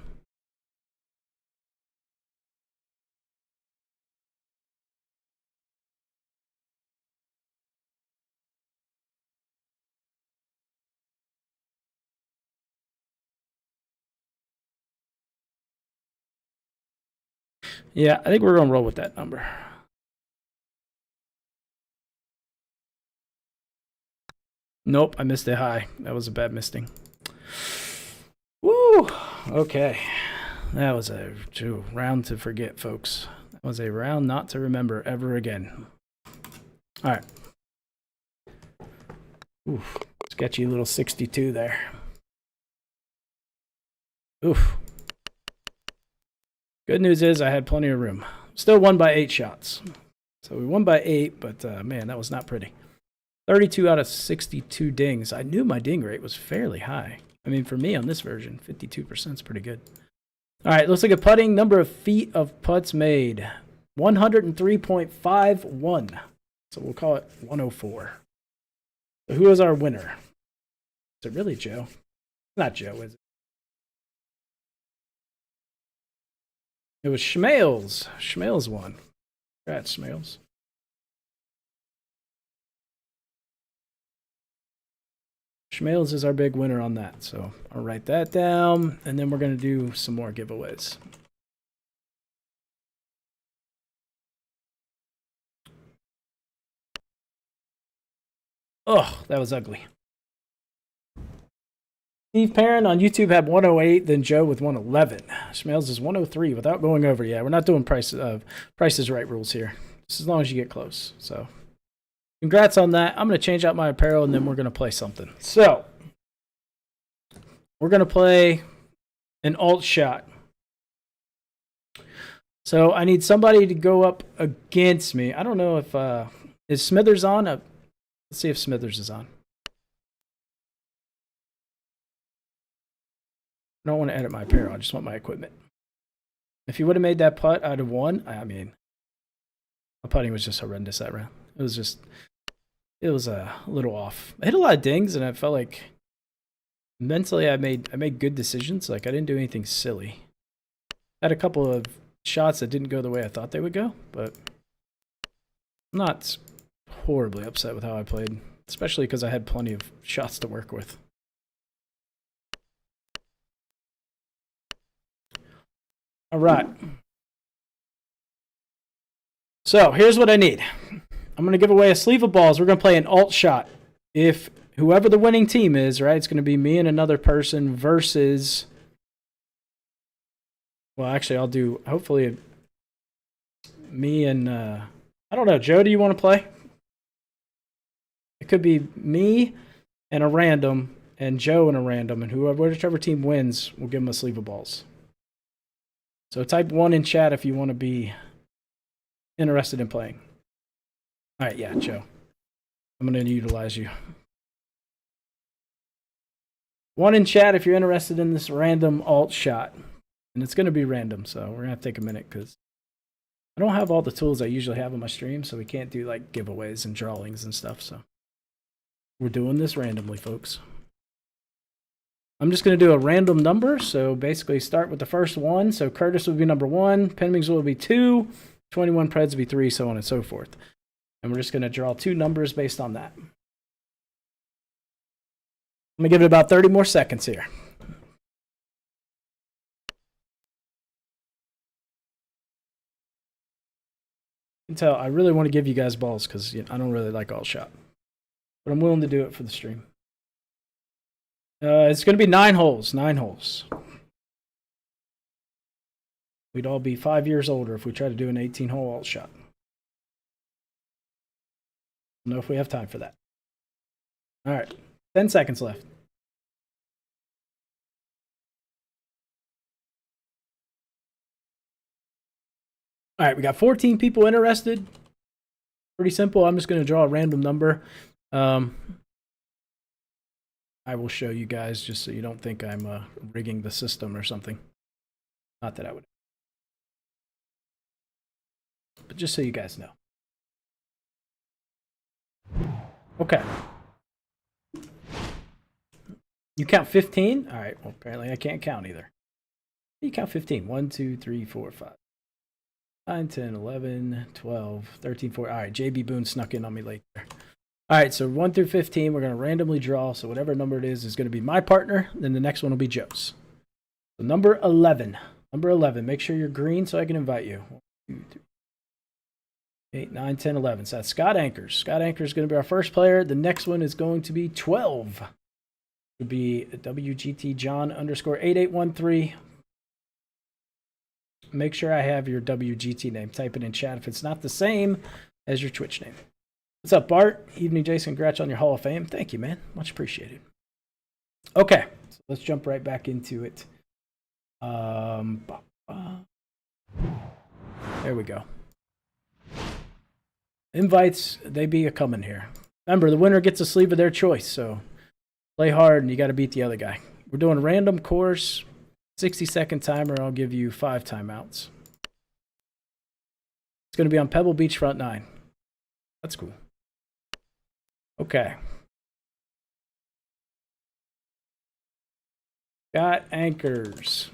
Yeah, I think we're going to roll with that number. Nope, I missed it high. That was a bad misting. Woo! Okay. That was a round to forget, folks. That was a round not to remember ever again. All right. Oof. Sketchy little 62 there. Oof. Good news is I had plenty of room. Still won by 8 shots. So we won by 8, but man, that was not pretty. 32 out of 62 dings. I knew my ding rate was fairly high. I mean, for me on this version, 52% is pretty good. All right, let's look at putting. Number of feet of putts made. 103.51. So we'll call it 104. So who is our winner? Is it really Joe? Not Joe, is it? It was Schmales. Schmales won. Congrats, Schmales. Schmales is our big winner on that. So I'll write that down, and then we're going to do some more giveaways. Oh, that was ugly. Steve Perrin on YouTube had 108, then Joe with 111. Schmales is 103 without going over. Yeah, we're not doing prices right rules here. Just as long as you get close. So congrats on that. I'm going to change out my apparel, and then we're going to play something. So we're going to play an alt shot. So I need somebody to go up against me. I don't know if is Smithers on? Let's see if Smithers is on. I don't want to edit my apparel. I just want my equipment. If you would have made that putt, I'd have won. I mean, my putting was just horrendous that round. It was a little off. I hit a lot of dings, and I felt like mentally I made good decisions. Like I didn't do anything silly. I had a couple of shots that didn't go the way I thought they would go, but I'm not horribly upset with how I played, especially because I had plenty of shots to work with. All right. So here's what I need. I'm going to give away a sleeve of balls. We're going to play an alt shot. If whoever the winning team is, right, it's going to be me and another person versus, well, actually, I'll do, hopefully, me and, I don't know, Joe, do you want to play? It could be me and a random, and Joe and a random, and whichever team wins, we'll give them a sleeve of balls. So type 1 in chat if you want to be interested in playing. All right, yeah, Joe. I'm going to utilize you. 1 in chat if you're interested in this random alt shot. And it's going to be random, so we're going to have to take a minute because I don't have all the tools I usually have on my stream, so we can't do like giveaways and drawings and stuff. So we're doing this randomly, folks. I'm just going to do a random number. So basically start with the first one. So Curtis would be number 1. Penmings will be 2. 21 Preds would be 3, so on and so forth. And we're just going to draw 2 numbers based on that. I'm going to give it about 30 more seconds here. You can tell I really want to give you guys balls because I don't really like alt shot. But I'm willing to do it for the stream. It's going to be 9 holes. 9 holes. We'd all be 5 years older if we try to do an 18-hole alt shot. I don't know if we have time for that. All right. 10 seconds left. All right. We got 14 people interested. Pretty simple. I'm just going to draw a random number. I will show you guys just so you don't think I'm rigging the system or something. Not that I would. But just so you guys know. Okay. You count 15? All right. Well, apparently I can't count either. You count 15. 1, 2, 3, 4, 5. 9, 10, 11, 12, 13, 14. All right. JB Boone snuck in on me later. All right, so 1 through 15, we're going to randomly draw. So whatever number it is going to be my partner. Then the next one will be Joe's. So number 11. Number 11. Make sure you're green so I can invite you. 1, 2, 3. 8, 9, 10, 11. So that's Scott Anchors. Scott Anchors is going to be our first player. The next one is going to be 12. It would be WGT John _ 8813. Make sure I have your WGT name. Type it in chat if it's not the same as your Twitch name. What's up, Bart? Evening, Jason. Congrats on your Hall of Fame. Thank you, man. Much appreciated. Okay, so let's jump right back into it. There we go. Invites, they be a coming here. Remember, the winner gets a sleeve of their choice, so play hard and you got to beat the other guy. We're doing random course, 60-second timer. I'll give you 5 timeouts. It's going to be on Pebble Beach front 9. That's cool. Okay. Scott Anchors.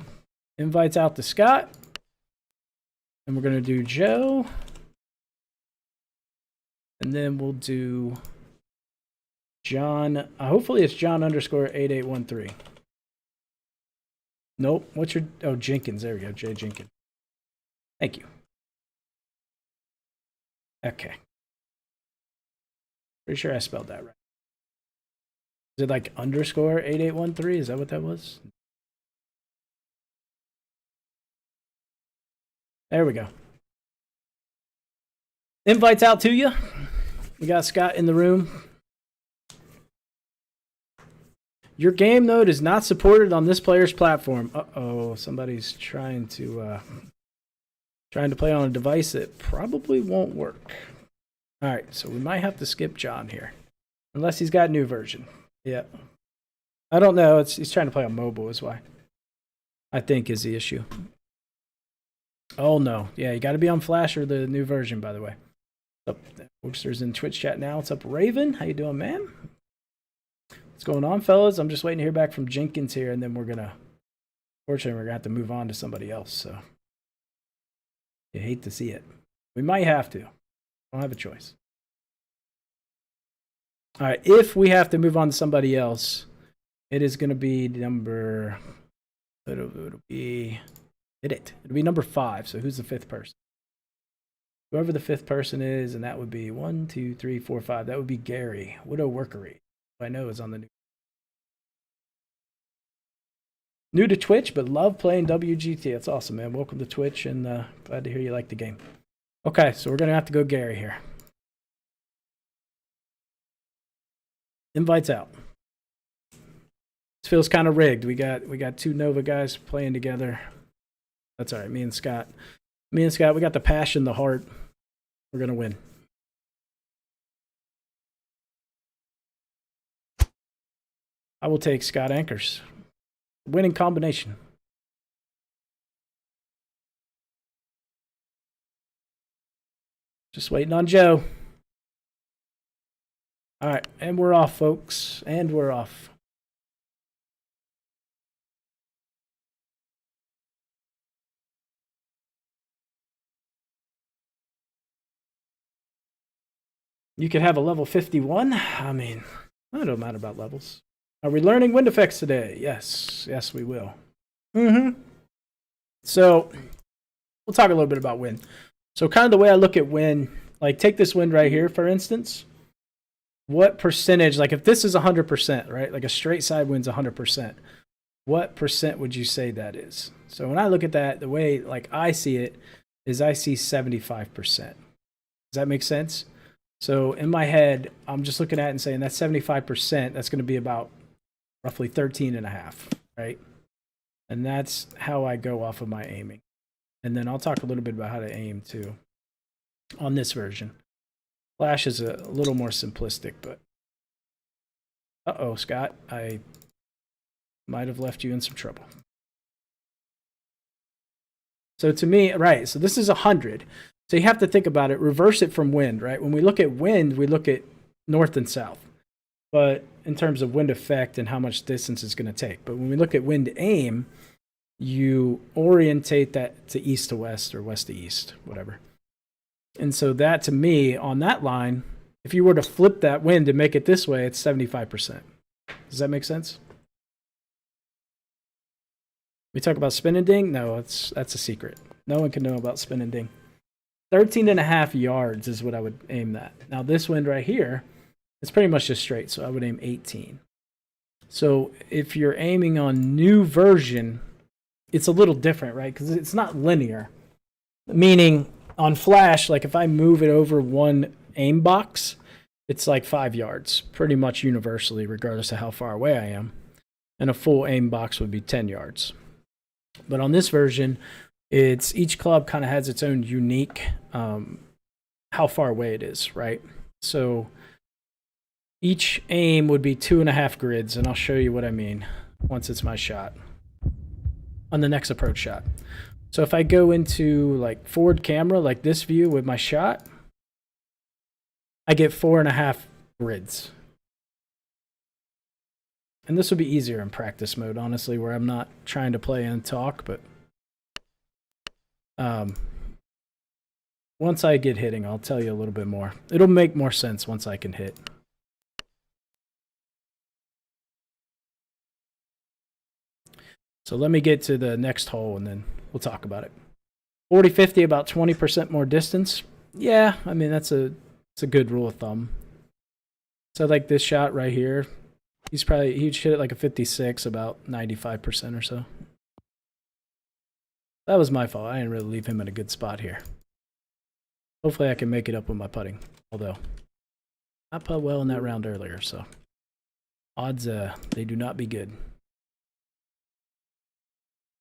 Invites out to Scott. And we're going to do Joe. And then we'll do John. Hopefully it's John _ 8813. Nope. What's your... Oh, Jenkins. There we go. Jay Jenkins. Thank you. Okay. Pretty sure I spelled that right. Is it like _ 8813? Is that what that was? There we go. Invites out to you. We got Scott in the room. Your game mode is not supported on this player's platform. Uh-oh, somebody's trying to play on a device that probably won't work. All right, so we might have to skip John here, unless he's got a new version. Yeah, I don't know. He's trying to play on mobile, is why. I think is the issue. Oh no, yeah, you got to be on Flash or the new version, by the way. What's up, Wokesters in Twitch chat now. What's up, Raven? How you doing, man? What's going on, fellas? I'm just waiting to hear back from Jenkins here, and then fortunately, we're gonna have to move on to somebody else. So, you hate to see it. We might have to. Don't have a choice. All right, if we have to move on to somebody else, it is gonna be number. It'll be number 5. So who's the 5th person? Whoever the 5th person is, and that would be 1, 2, 3, 4, 5. That would be Gary. Widow Workery. I know is on the new to Twitch, but love playing WGT. That's awesome, man. Welcome to Twitch, and glad to hear you like the game. Okay, so we're gonna have to go Gary here. Invites out. This feels kind of rigged. We got 2 Nova guys playing together. That's all right. Me and Scott, we got the passion, the heart. We're gonna win. I will take Scott Anchors. Winning combination. Just waiting on Joe. All right, and we're off, folks. And we're off. You could have a level 51. I mean, I don't matter about levels. Are we learning wind effects today? Yes. Yes, we will. So, we'll talk a little bit about wind. So, kind of the way I look at wind, like take this wind right here, for instance. What percentage, like if this is 100%, right? Like a straight side wind's 100%. What percent would you say that is? So, when I look at that, the way like I see it is I see 75%. Does that make sense? So, in my head, I'm just looking at it and saying that's 75%. That's going to be about roughly 13.5, right? And that's how I go off of my aiming. And then I'll talk a little bit about how to aim too on this version. Flash is a little more simplistic, but uh-oh, Scott, I might have left you in some trouble. So to me, right, so this is 100. So you have to think about it, reverse it from wind, right? When we look at wind, we look at north and south. But in terms of wind effect and how much distance it's going to take. But when we look at wind aim, you orientate that to east to west or west to east, whatever. And so that to me, on that line, if you were to flip that wind and make it this way, it's 75%. Does that make sense? We talk about spin and ding? No, that's a secret. No one can know about spin and ding. 13.5 yards is what I would aim that. Now this wind right here, it's pretty much just straight, so I would aim 18. So if you're aiming on new version, it's a little different, right? Because it's not linear. Meaning on flash, like if I move it over one aim box, it's like 5 yards, pretty much universally, regardless of how far away I am. And a full aim box would be 10 yards. But on this version, it's each club kind of has its own unique how far away it is, right? So each aim would be 2.5 grids, and I'll show you what I mean once it's my shot on the next approach shot. So if I go into like forward camera, like this view with my shot, I get 4.5 grids. And this would be easier in practice mode, honestly, where I'm not trying to play and talk, but once I get hitting, I'll tell you a little bit more. It'll make more sense once I can hit. So let me get to the next hole and then we'll talk about it. 40-50, about 20% more distance. Yeah, I mean, it's a good rule of thumb. So like this shot right here, he'd hit it like a 56, about 95% or so. That was my fault. I didn't really leave him in a good spot here. Hopefully I can make it up with my putting. Although, I put well in that round earlier, so odds they do not be good.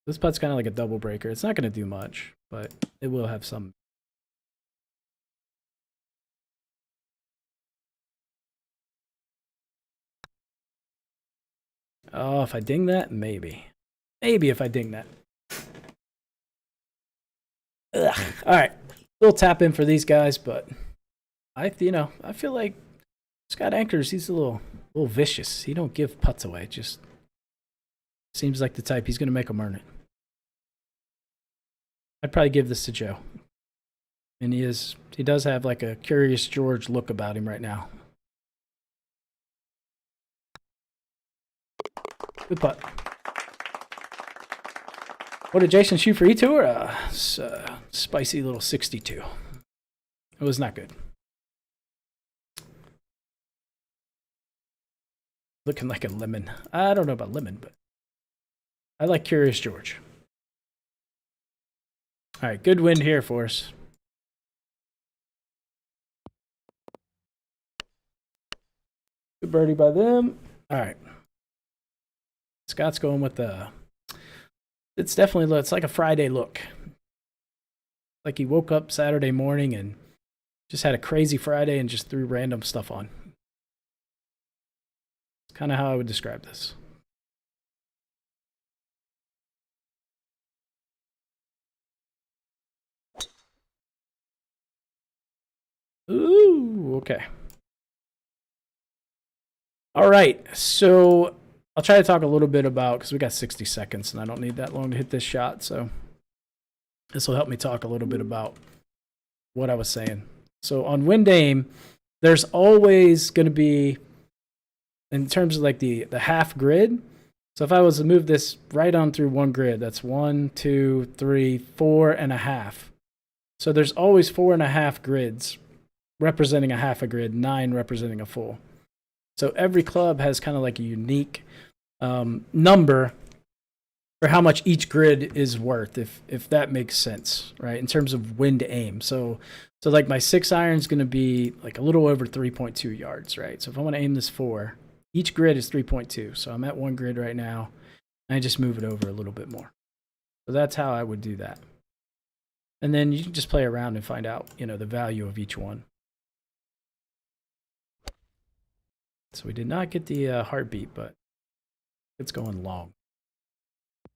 This putt's kind of like a double breaker. It's not going to do much, but it will have some. Oh, if I ding that, maybe. Maybe if I ding that. Ugh. All right. Little tap in for these guys, but I feel like Scott Anchors, he's a little vicious. He don't give putts away. Just seems like the type he's going to make them earn it. I'd probably give this to Joe. And he does have like a Curious George look about him right now. Good putt. What did Jason shoot for E-Tour? Spicy little 62. It was not good. Looking like a lemon. I don't know about lemon, but I like Curious George. All right, good wind here for us. Good birdie by them. All right. Scott's going with it's like a Friday look. Like he woke up Saturday morning and just had a crazy Friday and just threw random stuff on. It's kind of how I would describe this. Ooh, okay. All right, so I'll try to talk a little bit about, because we got 60 seconds and I don't need that long to hit this shot, so this will help me talk a little bit about what I was saying. So on wind aim, there's always going to be, in terms of like the half grid, so if I was to move this right on through one grid, that's 1, 2, 3, 4.5. So there's always 4.5 grids representing a half a grid, 9 representing a full. So every club has kind of like a unique number for how much each grid is worth, if that makes sense, right? In terms of wind aim. So like my 6-iron is going to be like a little over 3.2 yards, right? So if I want to aim this 4, each grid is 3.2. So I'm at one grid right now, and I just move it over a little bit more. So that's how I would do that. And then you can just play around and find out, the value of each one. So we did not get the heartbeat, but it's going long.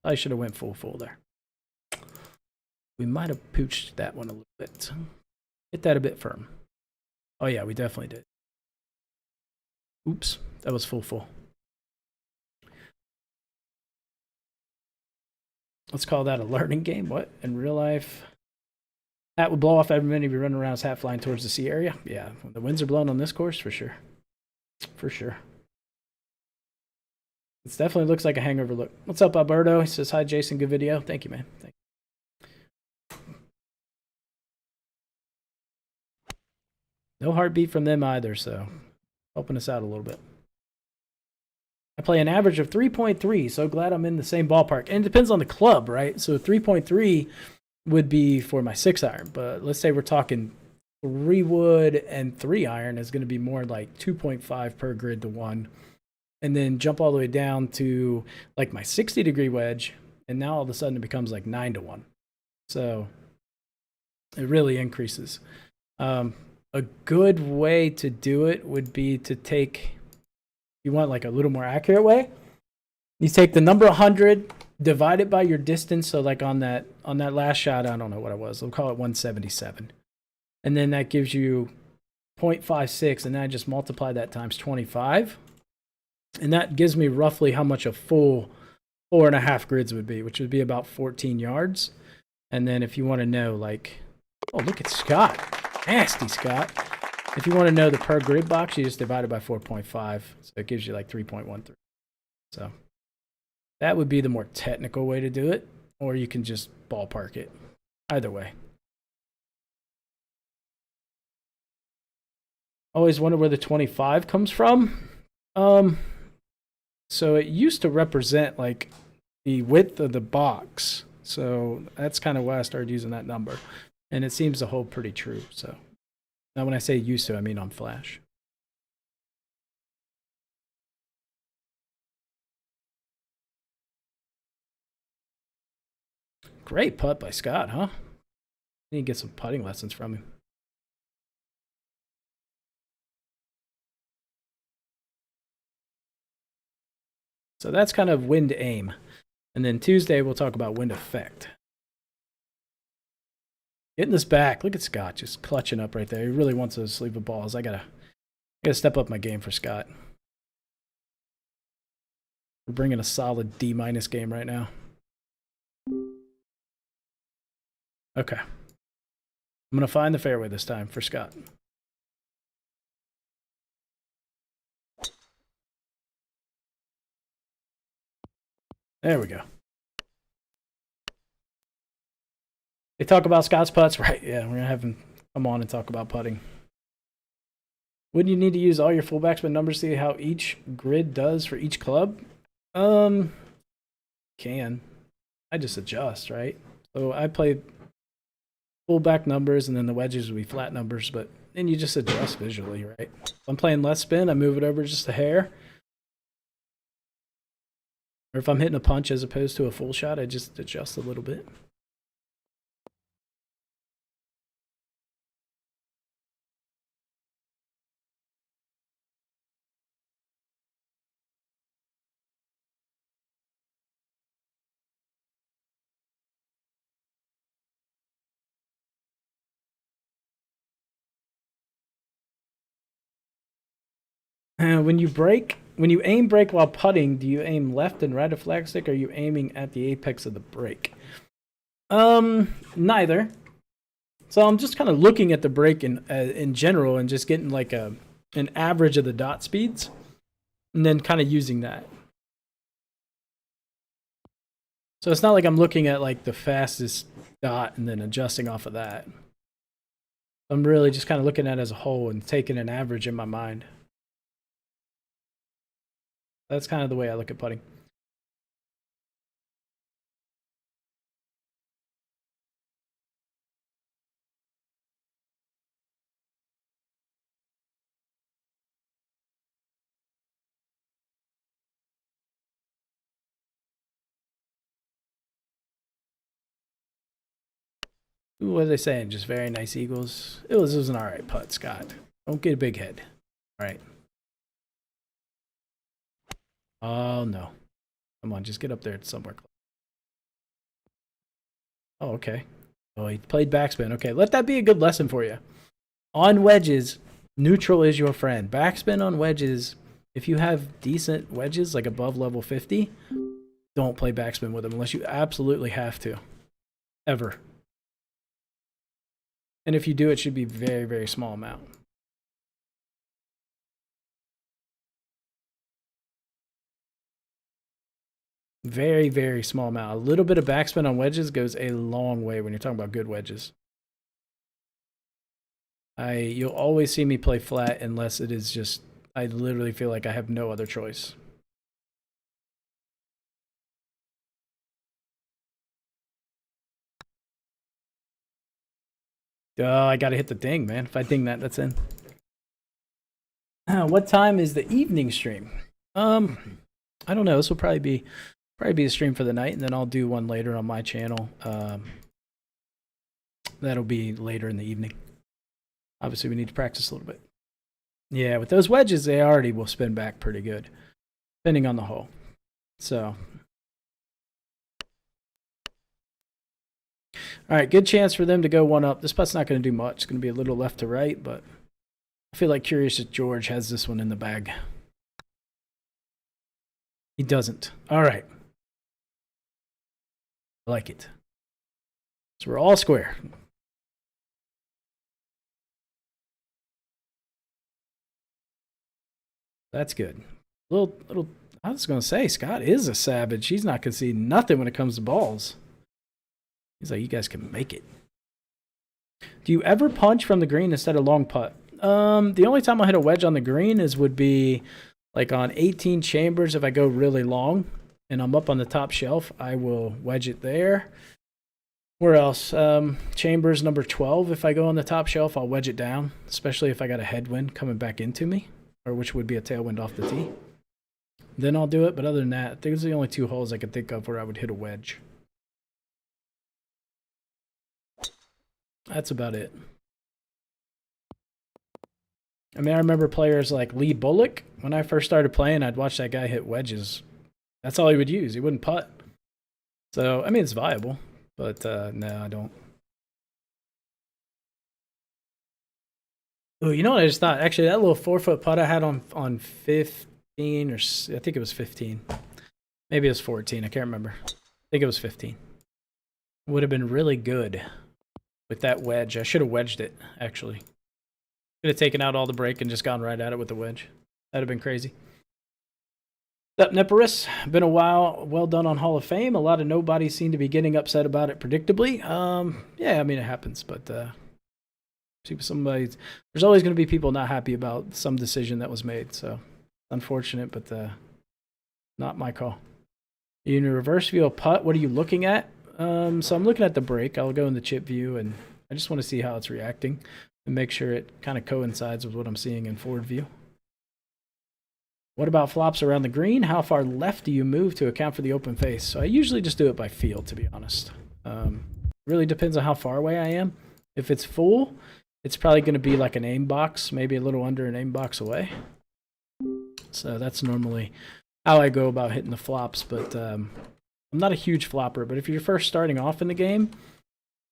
I should have went full there. We might have pooched that one a little bit. Hit that a bit firm. Oh yeah, we definitely did. Oops, that was full. Let's call that a learning game. What? In real life, hat would blow off every minute if you run around his hat flying towards the sea area. Yeah, when the winds are blowing on this course, for sure. For sure. It definitely looks like a hangover look. What's up, Alberto? He says, hi, Jason. Good video. Thank you, man. Thank you. No heartbeat from them either, so helping us out a little bit. I play an average of 3.3, so glad I'm in the same ballpark. And it depends on the club, right? So 3.3 would be for my 6-iron, but let's say we're talking 3-wood and 3-iron is going to be more like 2.5 per grid to 1. And then jump all the way down to like my 60-degree wedge, and now all of a sudden it becomes like 9 to 1. So it really increases. A good way to do it would be to take, you want like a little more accurate way, you take the number 100, divide it by your distance. So like on that last shot, I don't know what it was, we'll call it 177. And then that gives you 0.56, and then I just multiply that times 25. And that gives me roughly how much a full 4.5 grids would be, which would be about 14 yards. And then if you want to know, like, oh, look at Scott. Nasty Scott. If you want to know the per grid box, you just divide it by 4.5. So it gives you like 3.13. So that would be the more technical way to do it. Or you can just ballpark it. Either way. Always wonder where the 25 comes from. So it used to represent like the width of the box. So that's kind of why I started using that number. And it seems to hold pretty true. So now when I say used to, I mean on Flash. Great putt by Scott, huh? I need to get some putting lessons from him. So that's kind of wind aim. And then Tuesday, we'll talk about wind effect. Getting this back. Look at Scott just clutching up right there. He really wants those sleeve of balls. I gotta step up my game for Scott. We're bringing a solid D- game right now. Okay. I'm gonna find the fairway this time for Scott. There we go. They talk about Scott's putts, right? Yeah, we're gonna have him come on and talk about putting. Wouldn't you need to use all your full backspin numbers to see how each grid does for each club? Can. I just adjust, right? So I play full back numbers, and then the wedges will be flat numbers, but then you just adjust visually, right? If I'm playing less spin, I move it over just a hair. Or if I'm hitting a punch as opposed to a full shot, I just adjust a little bit. When you aim break while putting, do you aim left and right of flagstick, or are you aiming at the apex of the break? Neither. So I'm just kind of looking at the break in general and just getting like an average of the dot speeds, and then kind of using that. So it's not like I'm looking at like the fastest dot and then adjusting off of that. I'm really just kind of looking at it as a whole and taking an average in my mind. That's kind of the way I look at putting. Ooh, what are they saying? Just very nice eagles. It was an all right putt, Scott. Don't get a big head. All right. Oh, no. Come on, just get up there somewhere. Oh, okay. Oh, he played backspin. Okay, let that be a good lesson for you. On wedges, neutral is your friend. Backspin on wedges, if you have decent wedges, like above level 50, don't play backspin with them unless you absolutely have to. Ever. And if you do, it should be very, very small amount. Very, very small amount. A little bit of backspin on wedges goes a long way when you're talking about good wedges. You'll always see me play flat unless it is just, I literally feel like I have no other choice. Oh, I gotta hit the ding, man. If I ding that, that's in. What time is the evening stream? I don't know. This will probably be a stream for the night, and then I'll do one later on my channel. That'll be later in the evening. Obviously, we need to practice a little bit. Yeah, with those wedges, they already will spin back pretty good, depending on the hole. So, all right, good chance for them to go one up. This putt's not going to do much. It's going to be a little left to right, but I feel like Curious George has this one in the bag. He doesn't. All right. I like it. So we're all square. That's good. Little. I was going to say, Scott is a savage. He's not conceding nothing when it comes to balls. He's like, you guys can make it. Do you ever punch from the green instead of long putt? The only time I hit a wedge on the green would be like on 18 chambers. If I go really long and I'm up on the top shelf, I will wedge it there. Where else? Chambers number 12. If I go on the top shelf, I'll wedge it down, especially if I got a headwind coming back into me, or which would be a tailwind off the tee. Then I'll do it. But other than that, those are the only two holes I can think of where I would hit a wedge. That's about it. I mean, I remember players like Lee Bullock. When I first started playing, I'd watch that guy hit wedges. That's all he would use. He wouldn't putt. So, I mean, it's viable. But, no, I don't. Oh, you know what I just thought? Actually, that little 4-foot putt I had on 15, or I think it was 15. Maybe it was 14. I can't remember. I think it was 15. Would have been really good with that wedge. I should have wedged it, actually. Could have taken out all the break and just gone right at it with the wedge. That'd have been crazy. What's up, Niporus? Been a while. Well done on Hall of Fame. A lot of nobodies seem to be getting upset about it predictably. Yeah, I mean, it happens, but there's always going to be people not happy about some decision that was made. So, unfortunate, but not my call. In a reverse view of putt, what are you looking at? So I'm looking at the break. I'll go in the chip view, and I just want to see how it's reacting and make sure it kind of coincides with what I'm seeing in forward view. What about flops around the green? How far left do you move to account for the open face? So I usually just do it by feel, to be honest. Really depends on how far away I am. If it's full, it's probably going to be like an aim box, maybe a little under an aim box away. So that's normally how I go about hitting the flops, but I'm not a huge flopper, but if you're first starting off in the game,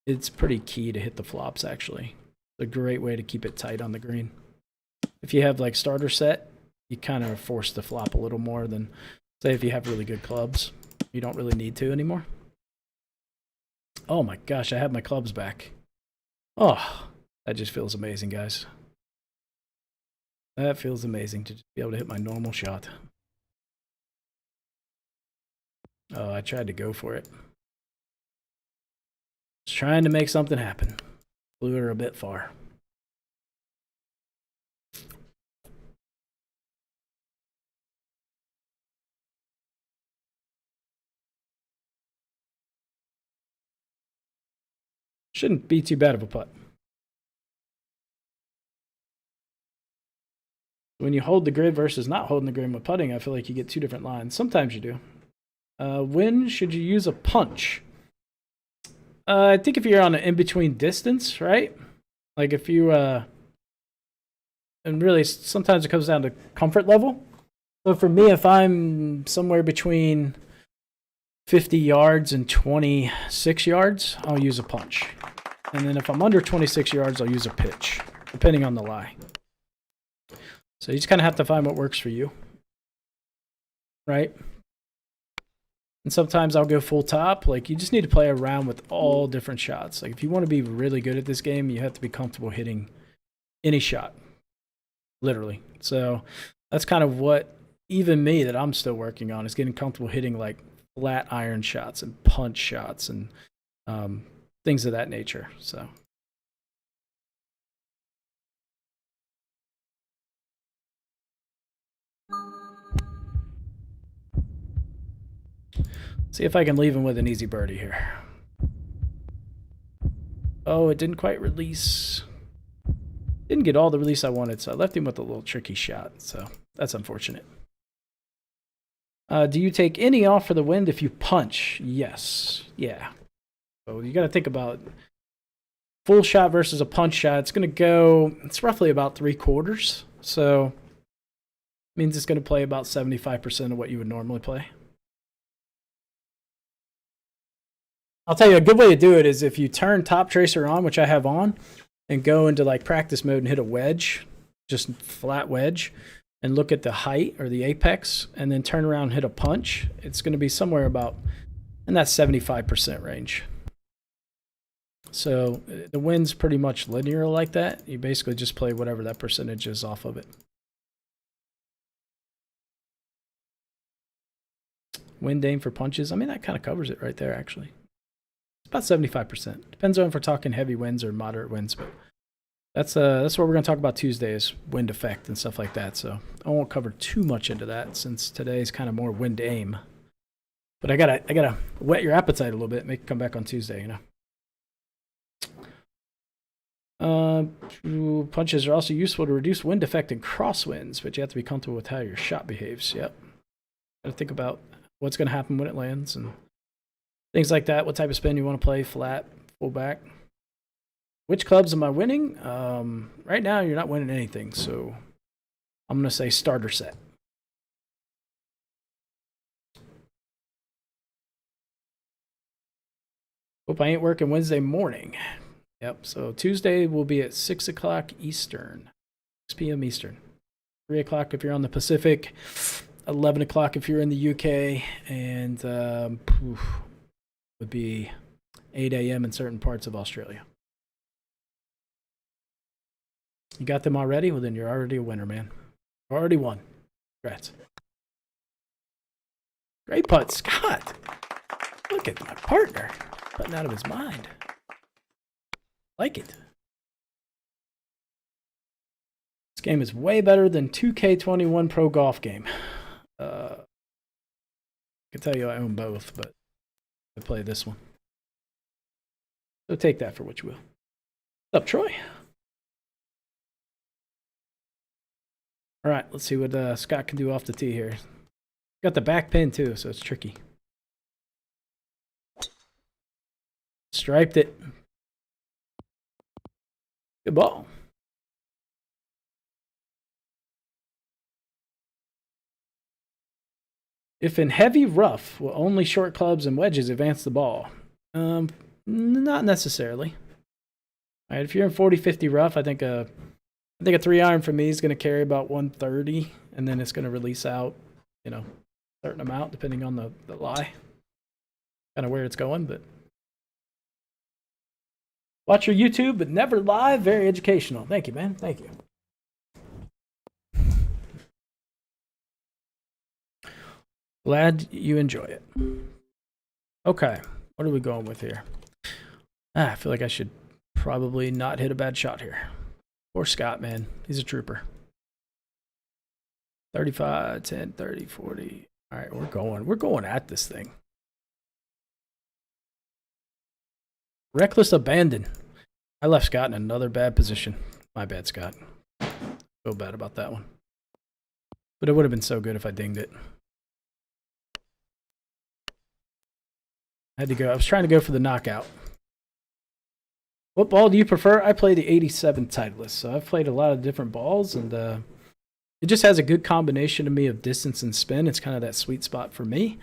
it's pretty key to hit the flops, actually. It's a great way to keep it tight on the green. If you have like starter set, you kind of force the flop a little more than, say, if you have really good clubs. You don't really need to anymore. Oh my gosh, I have my clubs back. Oh, that just feels amazing, guys. That feels amazing to just be able to hit my normal shot. Oh, I tried to go for it. Just trying to make something happen. Blew her a bit far. Shouldn't be too bad of a putt. When you hold the grid versus not holding the grid with putting, I feel like you get two different lines. Sometimes you do. When should you use a punch? I think if you're on an in-between distance, right? Like if you, and really sometimes it comes down to comfort level. So for me, if I'm somewhere between 50 yards and 26 yards, I'll use a punch. And then if I'm under 26 yards, I'll use a pitch, depending on the lie. So you just kind of have to find what works for you, right? And sometimes I'll go full top. Like, you just need to play around with all different shots. Like, if you want to be really good at this game, you have to be comfortable hitting any shot, literally. So that's kind of what, even me, that I'm still working on, is getting comfortable hitting, like, flat iron shots and punch shots and things of that nature. So See if I can leave him with an easy birdie here. Oh, it didn't quite release. Didn't get all the release I wanted, so I left him with a little tricky shot. So that's unfortunate. Do you take any off for the wind if you punch? Yes. Yeah. So you got to think about full shot versus a punch shot. It's going to go, it's roughly about 3/4. So it means it's going to play about 75% of what you would normally play. I'll tell you a good way to do it is if you turn Top Tracer on, which I have on, and go into like practice mode and hit a wedge, just flat wedge, and look at the height or the apex, and then turn around and hit a punch, it's going to be somewhere about in that 75% range. So the wind's pretty much linear like that. You basically just play whatever that percentage is off of it. Wind aim for punches. I mean, that kind of covers it right there, actually. It's about 75%. Depends on if we're talking heavy winds or moderate winds, but that's what we're going to talk about Tuesday is wind effect and stuff like that. So I won't cover too much into that since today's kind of more wind aim. But I gotta whet your appetite a little bit, make it come back on Tuesday, you know. Punches are also useful to reduce wind effect in crosswinds, but you have to be comfortable with how your shot behaves. Yep. Gotta think about what's going to happen when it lands and things like that. What type of spin you want to play, flat, full back. Which clubs am I winning? Right now, you're not winning anything, so I'm going to say starter set. Hope I ain't working Wednesday morning. Yep, so Tuesday will be at 6 o'clock Eastern, 6 p.m. Eastern. 3 o'clock if you're on the Pacific, 11 o'clock if you're in the UK, and would be 8 a.m. in certain parts of Australia. You got them already? Well, then you're already a winner, man. Already won. Congrats. Great putt, Scott. Look at my partner. Putting out of his mind. Like it. This game is way better than 2K21 Pro Golf game. I can tell you I own both, but I play this one. So take that for what you will. What's up, Troy? All right, let's see what Scott can do off the tee here. Got the back pin too, so it's tricky. Striped it. Good ball. If in heavy rough, will only short clubs and wedges advance the ball? Not necessarily. All right, if you're in 40-50 rough, I think a 3-iron for me is going to carry about 130, and then it's going to release out, you know, a certain amount depending on the lie. Kind of where it's going, but watch your YouTube, but never live. Very educational. Thank you, man. Thank you. Glad you enjoy it. Okay, what are we going with here? I feel like I should probably not hit a bad shot here. Poor Scott, man. He's a trooper. 35, 10, 30, 40. All right, we're going at this thing. Reckless abandon. I left Scott in another bad position. My bad, Scott. Feel bad about that one. But it would have been so good if I dinged it. I had to go. I was trying to go for the knockout. What ball do you prefer? I play the 87 Titleist. So I've played a lot of different balls, and it just has a good combination to me of distance and spin. It's kind of that sweet spot for me.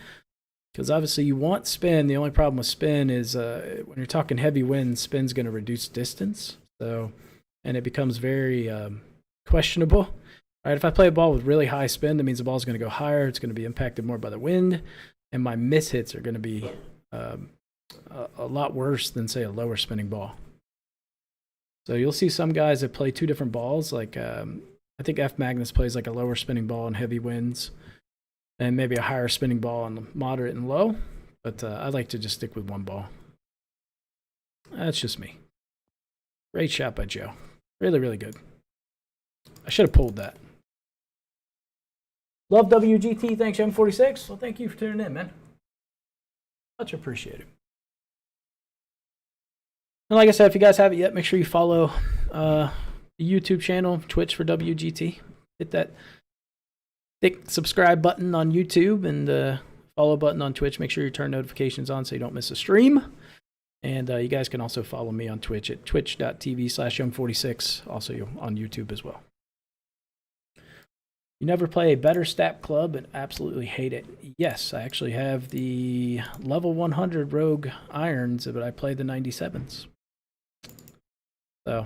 Because obviously you want spin. The only problem with spin is when you're talking heavy winds, spin's going to reduce distance. So, and it becomes very questionable. Right? If I play a ball with really high spin, that means the ball's going to go higher. It's going to be impacted more by the wind. And my miss hits are going to be a lot worse than, say, a lower spinning ball. So you'll see some guys that play two different balls. Like I think F. Magnus plays like a lower spinning ball in heavy winds, and maybe a higher spinning ball on the moderate and low. But I like to just stick with one ball. That's just me. Great shot by Joe. Really, really good. I should have pulled that. Love WGT. Thanks, Young46. Well, thank you for tuning in, man. Much appreciated. And like I said, if you guys haven't yet, make sure you follow the YouTube channel, Twitch for WGT. Hit that thick subscribe button on YouTube and follow button on Twitch. Make sure you turn notifications on so you don't miss a stream. And you guys can also follow me on Twitch at twitch.tv/Young46, also on YouTube as well. You never play a better stat club and absolutely hate it. Yes, I actually have the level 100 Rogue irons, but I play the 97s. So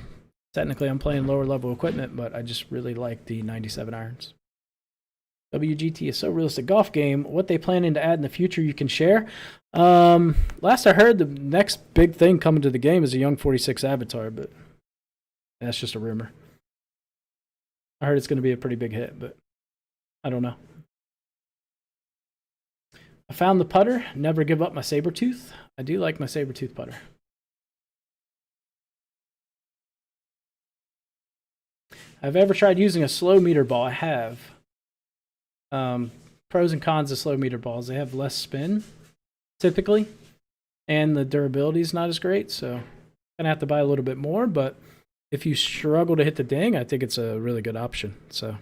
technically I'm playing lower level equipment, but I just really like the 97 irons. WGT is so realistic golf game. What they planning to add in the future you can share? Last I heard, the next big thing coming to the game is a Young46 avatar, but that's just a rumor. I heard it's going to be a pretty big hit, but I don't know. I found the putter. Never give up my Sabertooth. I do like my Sabertooth putter. Have I ever tried using a slow meter ball? I have. Pros and cons of slow meter balls. They have less spin, typically, and the durability is not as great, so gonna have to buy a little bit more, but if you struggle to hit the ding, I think it's a really good option. So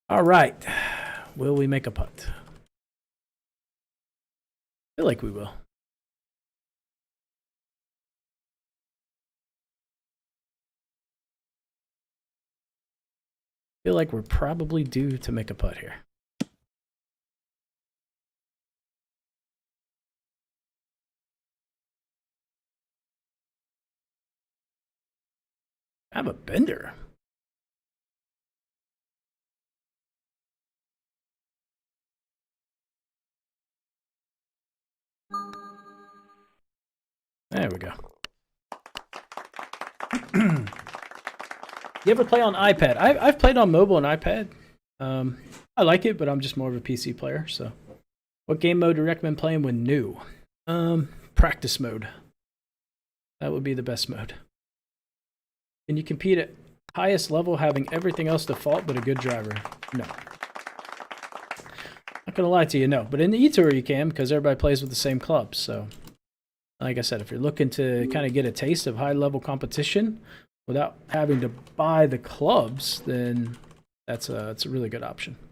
all right, will we make a putt? I feel like we will. Feel like we're probably due to make a putt here. I have a bender. There we go. You ever play on iPad? I've played on mobile and iPad. I like it, but I'm just more of a PC player. So, what game mode do you recommend playing when new? Practice mode. That would be the best mode. Can you compete at highest level having everything else default but a good driver? No. Not gonna lie to you, no. But in the E-Tour you can, because everybody plays with the same clubs. So, like I said, if you're looking to kind of get a taste of high level competition without having to buy the clubs, then it's a really good option. I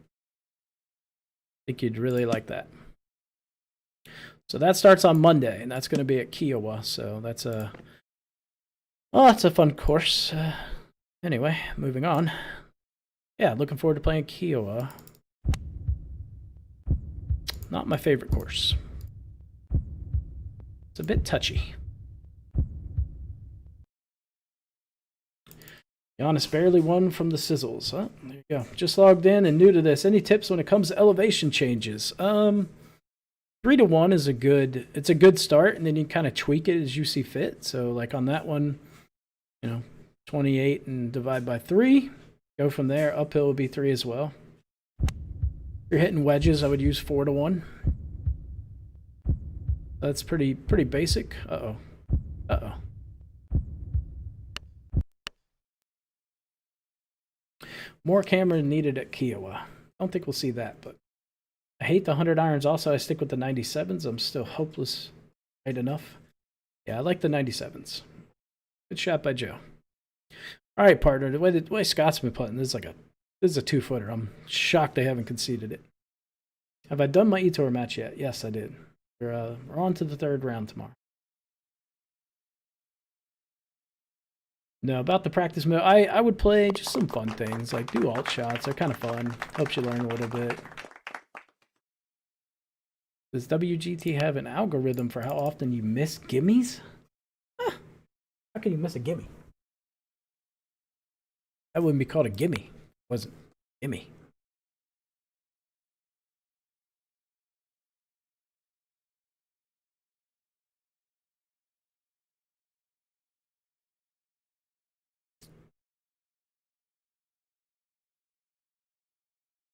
think you'd really like that. So that starts on Monday, and that's going to be at Kiowa. So that's a fun course. Anyway, moving on. Yeah, looking forward to playing Kiowa. Not my favorite course. It's a bit touchy. Giannis barely won from the sizzles. Oh, there you go. Just logged in and new to this. Any tips when it comes to elevation changes? 3 to 1 is a good start, and then you kind of tweak it as you see fit. So like on that one, 28 and divide by 3. Go from there. Uphill would be 3 as well. If you're hitting wedges, I would use 4 to 1. That's pretty basic. Uh-oh. More camera needed at Kiowa. I don't think we'll see that, but I hate the 100 irons. Also, I stick with the 97s. I'm still hopeless right enough. Yeah, I like the 97s. Good shot by Joe. All right, partner. The way Scott's been putting, this is a 2-footer. I'm shocked they haven't conceded it. Have I done my E-Tour match yet? Yes, I did. We're on to the 3rd round tomorrow. No, about the practice mode, I would play just some fun things, like do alt shots. They're kind of fun. Helps you learn a little bit. Does WGT have an algorithm for how often you miss gimmies? Huh. How can you miss a gimme? That wouldn't be called a gimme. It wasn't gimme.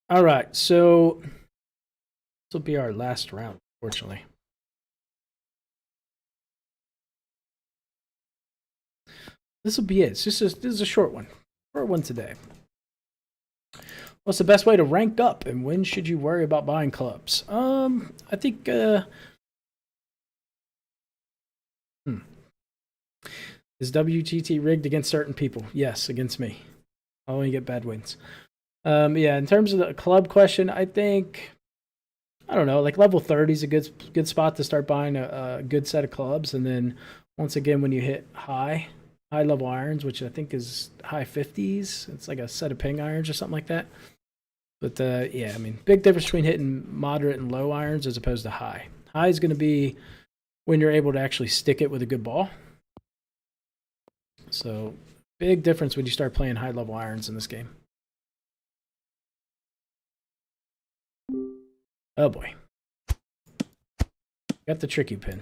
All right, so this will be our last round, fortunately. this will be it. This is a short one. Short one today. What's the best way to rank up, and when should you worry about buying clubs? I think is WGT rigged against certain people? Yes, against me. I only get bad wins. Yeah, in terms of the club question, I think I don't know, like level 30 is a good spot to start buying a good set of clubs, and then once again when you hit high level irons, which I think is high 50s, it's like a set of ping irons or something like that. But yeah, I mean, big difference between hitting moderate and low irons as opposed to high. High is going to be when you're able to actually stick it with a good ball. So big difference when you start playing high level irons in this game. Oh boy. Got the tricky pin.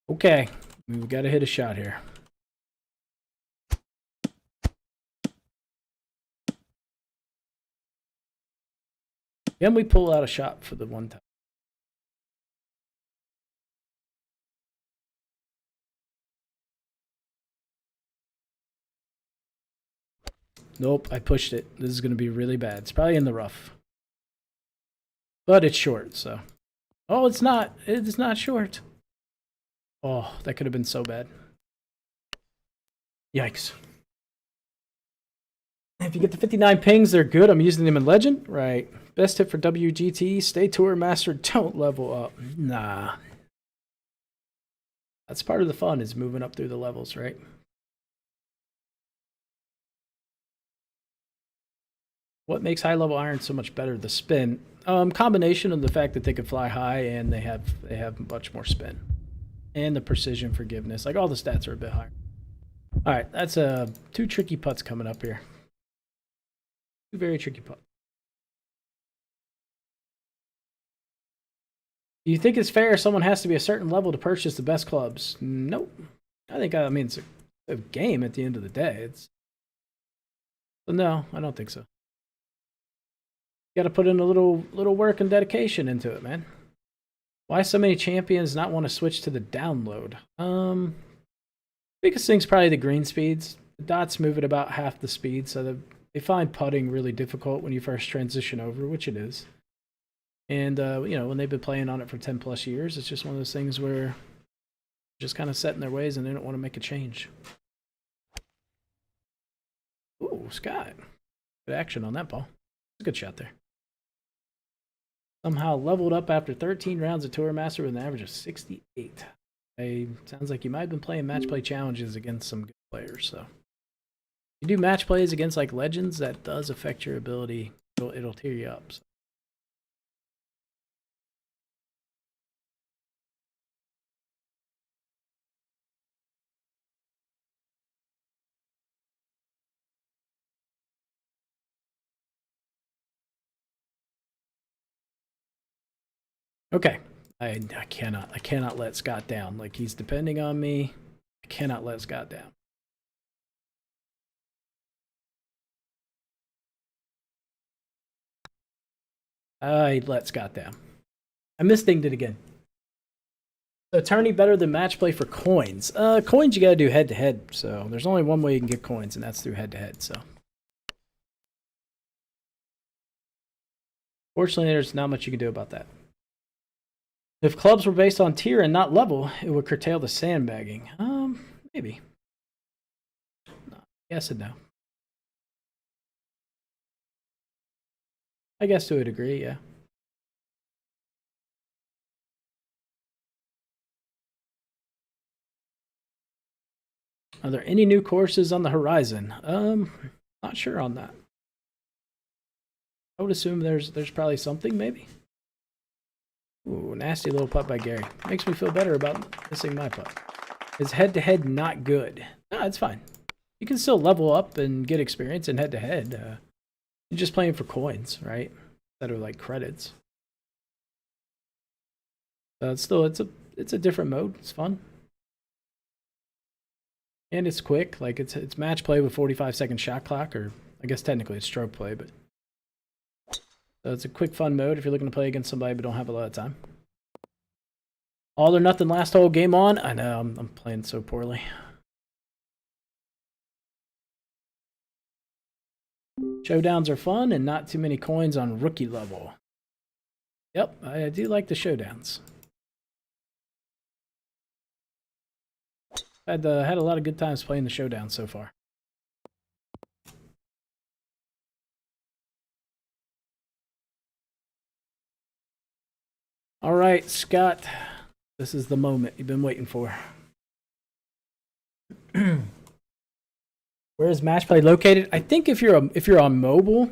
Okay, we've got to hit a shot here. Can we pull out a shot for the one time? Nope, I pushed it. This is going to be really bad. It's probably in the rough. But it's short, so. Oh, it's not. It's not short. Oh, that could have been so bad. Yikes. If you get the 59 pings, they're good. I'm using them in Legend. Right. Best tip for WGT, stay Tour Master, don't level up. Nah. That's part of the fun, is moving up through the levels, right? What makes high level irons so much better? The spin. Combination of the fact that they can fly high and they have much more spin. And the precision forgiveness. Like all the stats are a bit higher. Alright, that's 2 tricky putts coming up here. 2 very tricky putts. Do you think it's fair someone has to be a certain level to purchase the best clubs? Nope. I mean, it's a game at the end of the day. But no, I don't think so. You got to put in a little work and dedication into it, man. Why so many champions not want to switch to the download? Biggest thing's probably the green speeds. The dots move at about half the speed, so they find putting really difficult when you first transition over, which it is. And you know, when they've been playing on it for 10 plus years, it's just one of those things where just kind of set in their ways and they don't want to make a change. Ooh, Scott. Good action on that ball. Good shot there. Somehow leveled up after 13 rounds of Tour Master with an average of 68. Sounds like you might have been playing match play challenges against some good players. So you do match plays against like legends, that does affect your ability. It'll tear you up. So. Okay, I cannot let Scott down. Like, he's depending on me. I cannot let Scott down. I let Scott down. I misdinged it again. So tourney better than match play for coins. Coins you gotta do head to head. So there's only one way you can get coins, and that's through head to head. So fortunately, there's not much you can do about that. If clubs were based on tier and not level, it would curtail the sandbagging. Maybe. No, yes and no. I guess to a degree, yeah. Are there any new courses on the horizon? Not sure on that. I would assume there's probably something, maybe. Ooh, nasty little putt by Gary. Makes me feel better about missing my putt. Is head-to-head not good? No, it's fine. You can still level up and get experience in head-to-head. You're just playing for coins, right? Instead of like credits. So it's a different mode. It's fun. And it's quick. Like it's match play with 45-second shot clock, or I guess technically it's stroke play, but so it's a quick fun mode if you're looking to play against somebody but don't have a lot of time. All or nothing last hole, game on. I know, I'm playing so poorly. Showdowns are fun and not too many coins on rookie level. Yep, I do like the showdowns. Had a lot of good times playing the showdown so far. All right, Scott, this is the moment you've been waiting for. Where is Match Play located? I think if you're on mobile,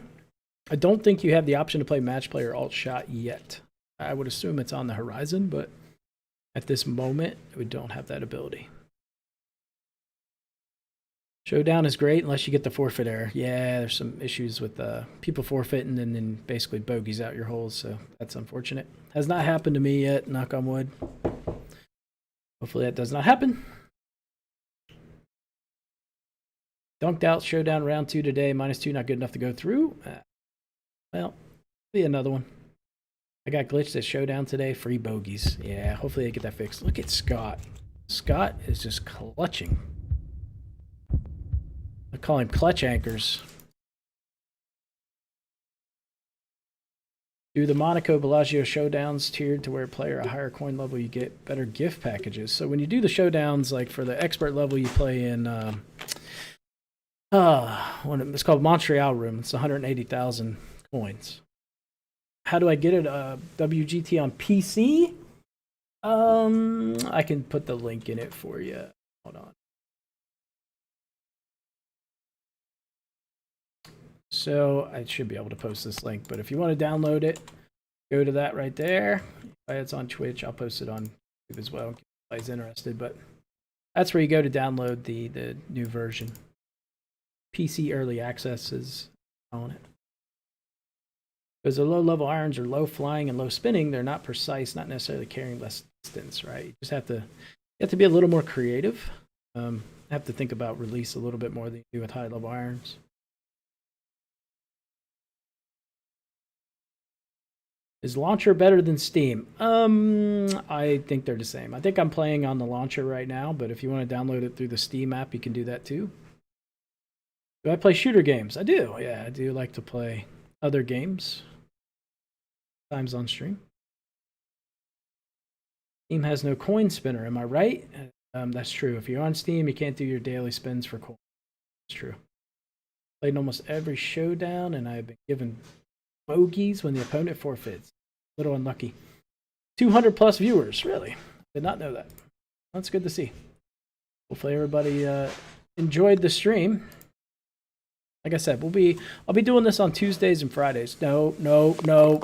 I don't think you have the option to play Match Play or Alt Shot yet. I would assume it's on the horizon, but at this moment, we don't have that ability. Showdown is great unless you get the forfeit error. Yeah, there's some issues with people forfeiting and then basically bogeys out your holes, so that's unfortunate. Has not happened to me yet, knock on wood. Hopefully that does not happen. Dunked out showdown round 2 today. -2, not good enough to go through. Well, be another one. I got glitched at showdown today. Free bogeys. Yeah, hopefully they get that fixed. Look at Scott. Scott is just clutching. I call him clutch anchors. Do the Monaco Bellagio showdowns tiered to where player a higher coin level you get better gift packages. So when you do the showdowns, like for the expert level, you play in it's called Montreal Room. It's 180,000 coins. How do I get it? WGT on PC? I can put the link in it for you. Hold on. So I should be able to post this link, but if you want to download it, go to that right there. If it's on Twitch, I'll post it on YouTube as well if anybody's interested. But that's where you go to download the new version. PC early access is on it. Because the low-level irons are low flying and low spinning, they're not precise, not necessarily carrying less distance, right? You just have to be a little more creative. Have to think about release a little bit more than you do with high-level irons. Is Launcher better than Steam? I think they're the same. I think I'm playing on the Launcher right now, but if you want to download it through the Steam app, you can do that too. Do I play shooter games? I do. Yeah, I do like to play other games. Times on stream. Steam has no coin spinner. Am I right? That's true. If you're on Steam, you can't do your daily spins for coins. That's true. Played almost every showdown, and I've been given bogeys when the opponent forfeits. A little unlucky. 200 plus viewers. Really? Did not know that. That's good to see. Hopefully everybody enjoyed the stream. Like I said, I'll be doing this on Tuesdays and Fridays. No. Oh,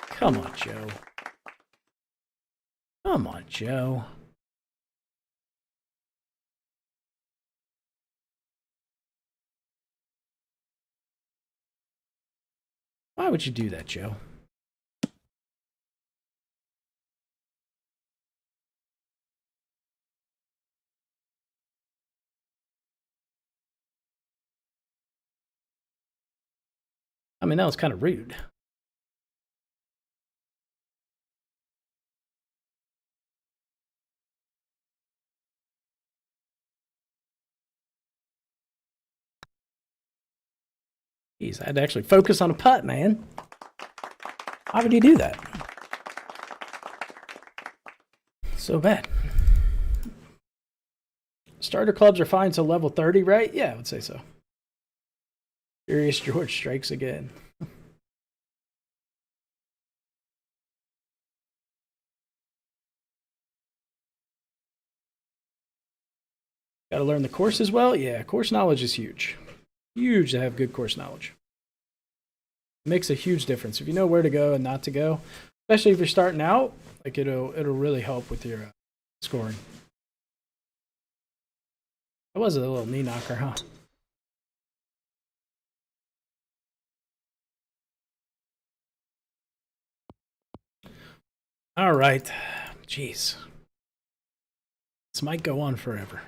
come on, Joe. Come on, Joe. Why would you do that, Joe? I mean, that was kind of rude. Jeez, I had to actually focus on a putt, man. Why would you do that? So bad. Starter clubs are fine, so level 30, right? Yeah, I would say so. Curious George strikes again. Got to learn the course as well? Yeah, course knowledge is huge. Huge to have good course knowledge. It makes a huge difference. If you know where to go and not to go, especially if you're starting out, like it'll really help with your scoring. That was a little knee knocker, huh? All right. Jeez. This might go on forever.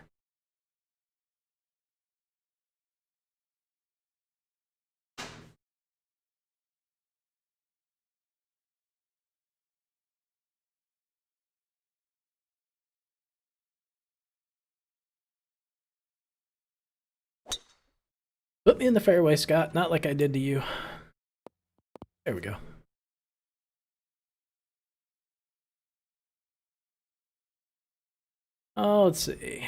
Put me in the fairway, Scott. Not like I did to you. There we go. Oh, let's see.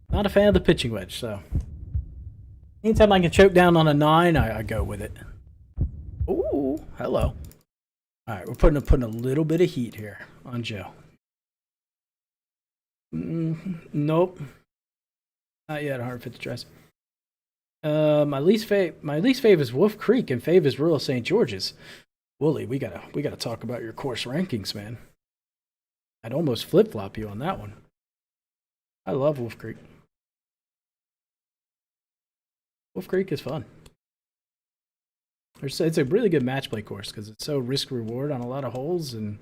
Not a fan of the pitching wedge, so anytime I can choke down on a 9, I go with it. Ooh, hello. All right, we're putting a little bit of heat here on Joe. Nope, not yet. 150 tries. My least fave is Wolf Creek, and fave is Rural St. George's. Wooly, we gotta talk about your course rankings, man. I'd almost flip flop you on that one. I love Wolf Creek. Wolf Creek is fun. It's a really good match play course because it's so risk reward on a lot of holes, and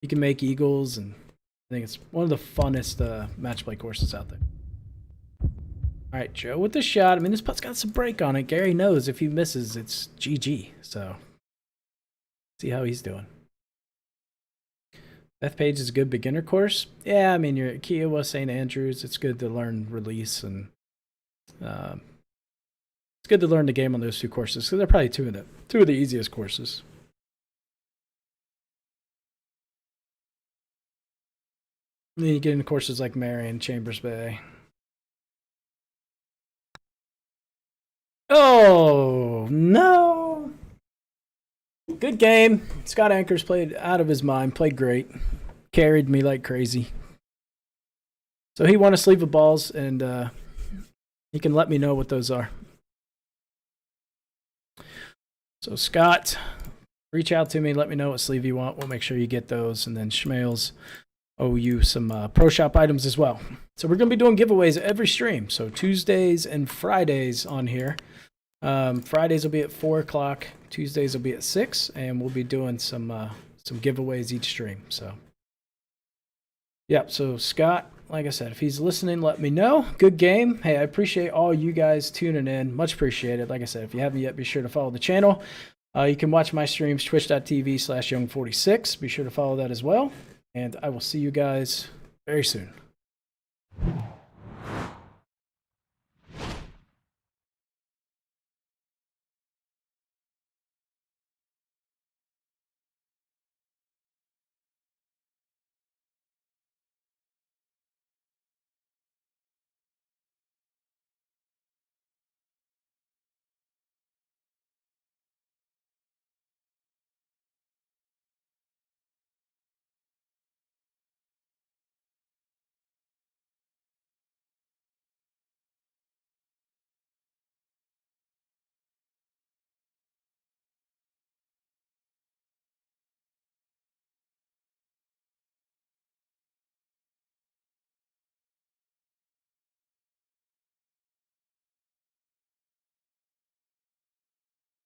you can make eagles, and I think it's one of the funnest match play courses out there. All right, Joe with the shot. I mean, this putt's got some break on it. Gary knows if he misses, it's GG. So, see how he's doing. Bethpage is a good beginner course. Yeah, I mean, you're at Kiowa, St. Andrews. It's good to learn release, and it's good to learn the game on those two courses because they're probably two of the easiest courses. And then you get into courses like Marion, Chambers Bay. Oh, no. Good game. Scott Anchors played out of his mind, played great. Carried me like crazy. So he won a sleeve of balls, and he can let me know what those are. So Scott, reach out to me, let me know what sleeve you want. We'll make sure you get those, and then Schmales owe you some Pro Shop items as well. So we're going to be doing giveaways every stream. So Tuesdays and Fridays on here. Fridays will be at 4 o'clock. Tuesdays will be at 6, and we'll be doing some giveaways each stream. So, yeah. So Scott, like I said, if he's listening, let me know. Good game. Hey, I appreciate all you guys tuning in. Much appreciated. Like I said, if you haven't yet, be sure to follow the channel. You can watch my streams, twitch.tv/Young46. Be sure to follow that as well. And I will see you guys very soon.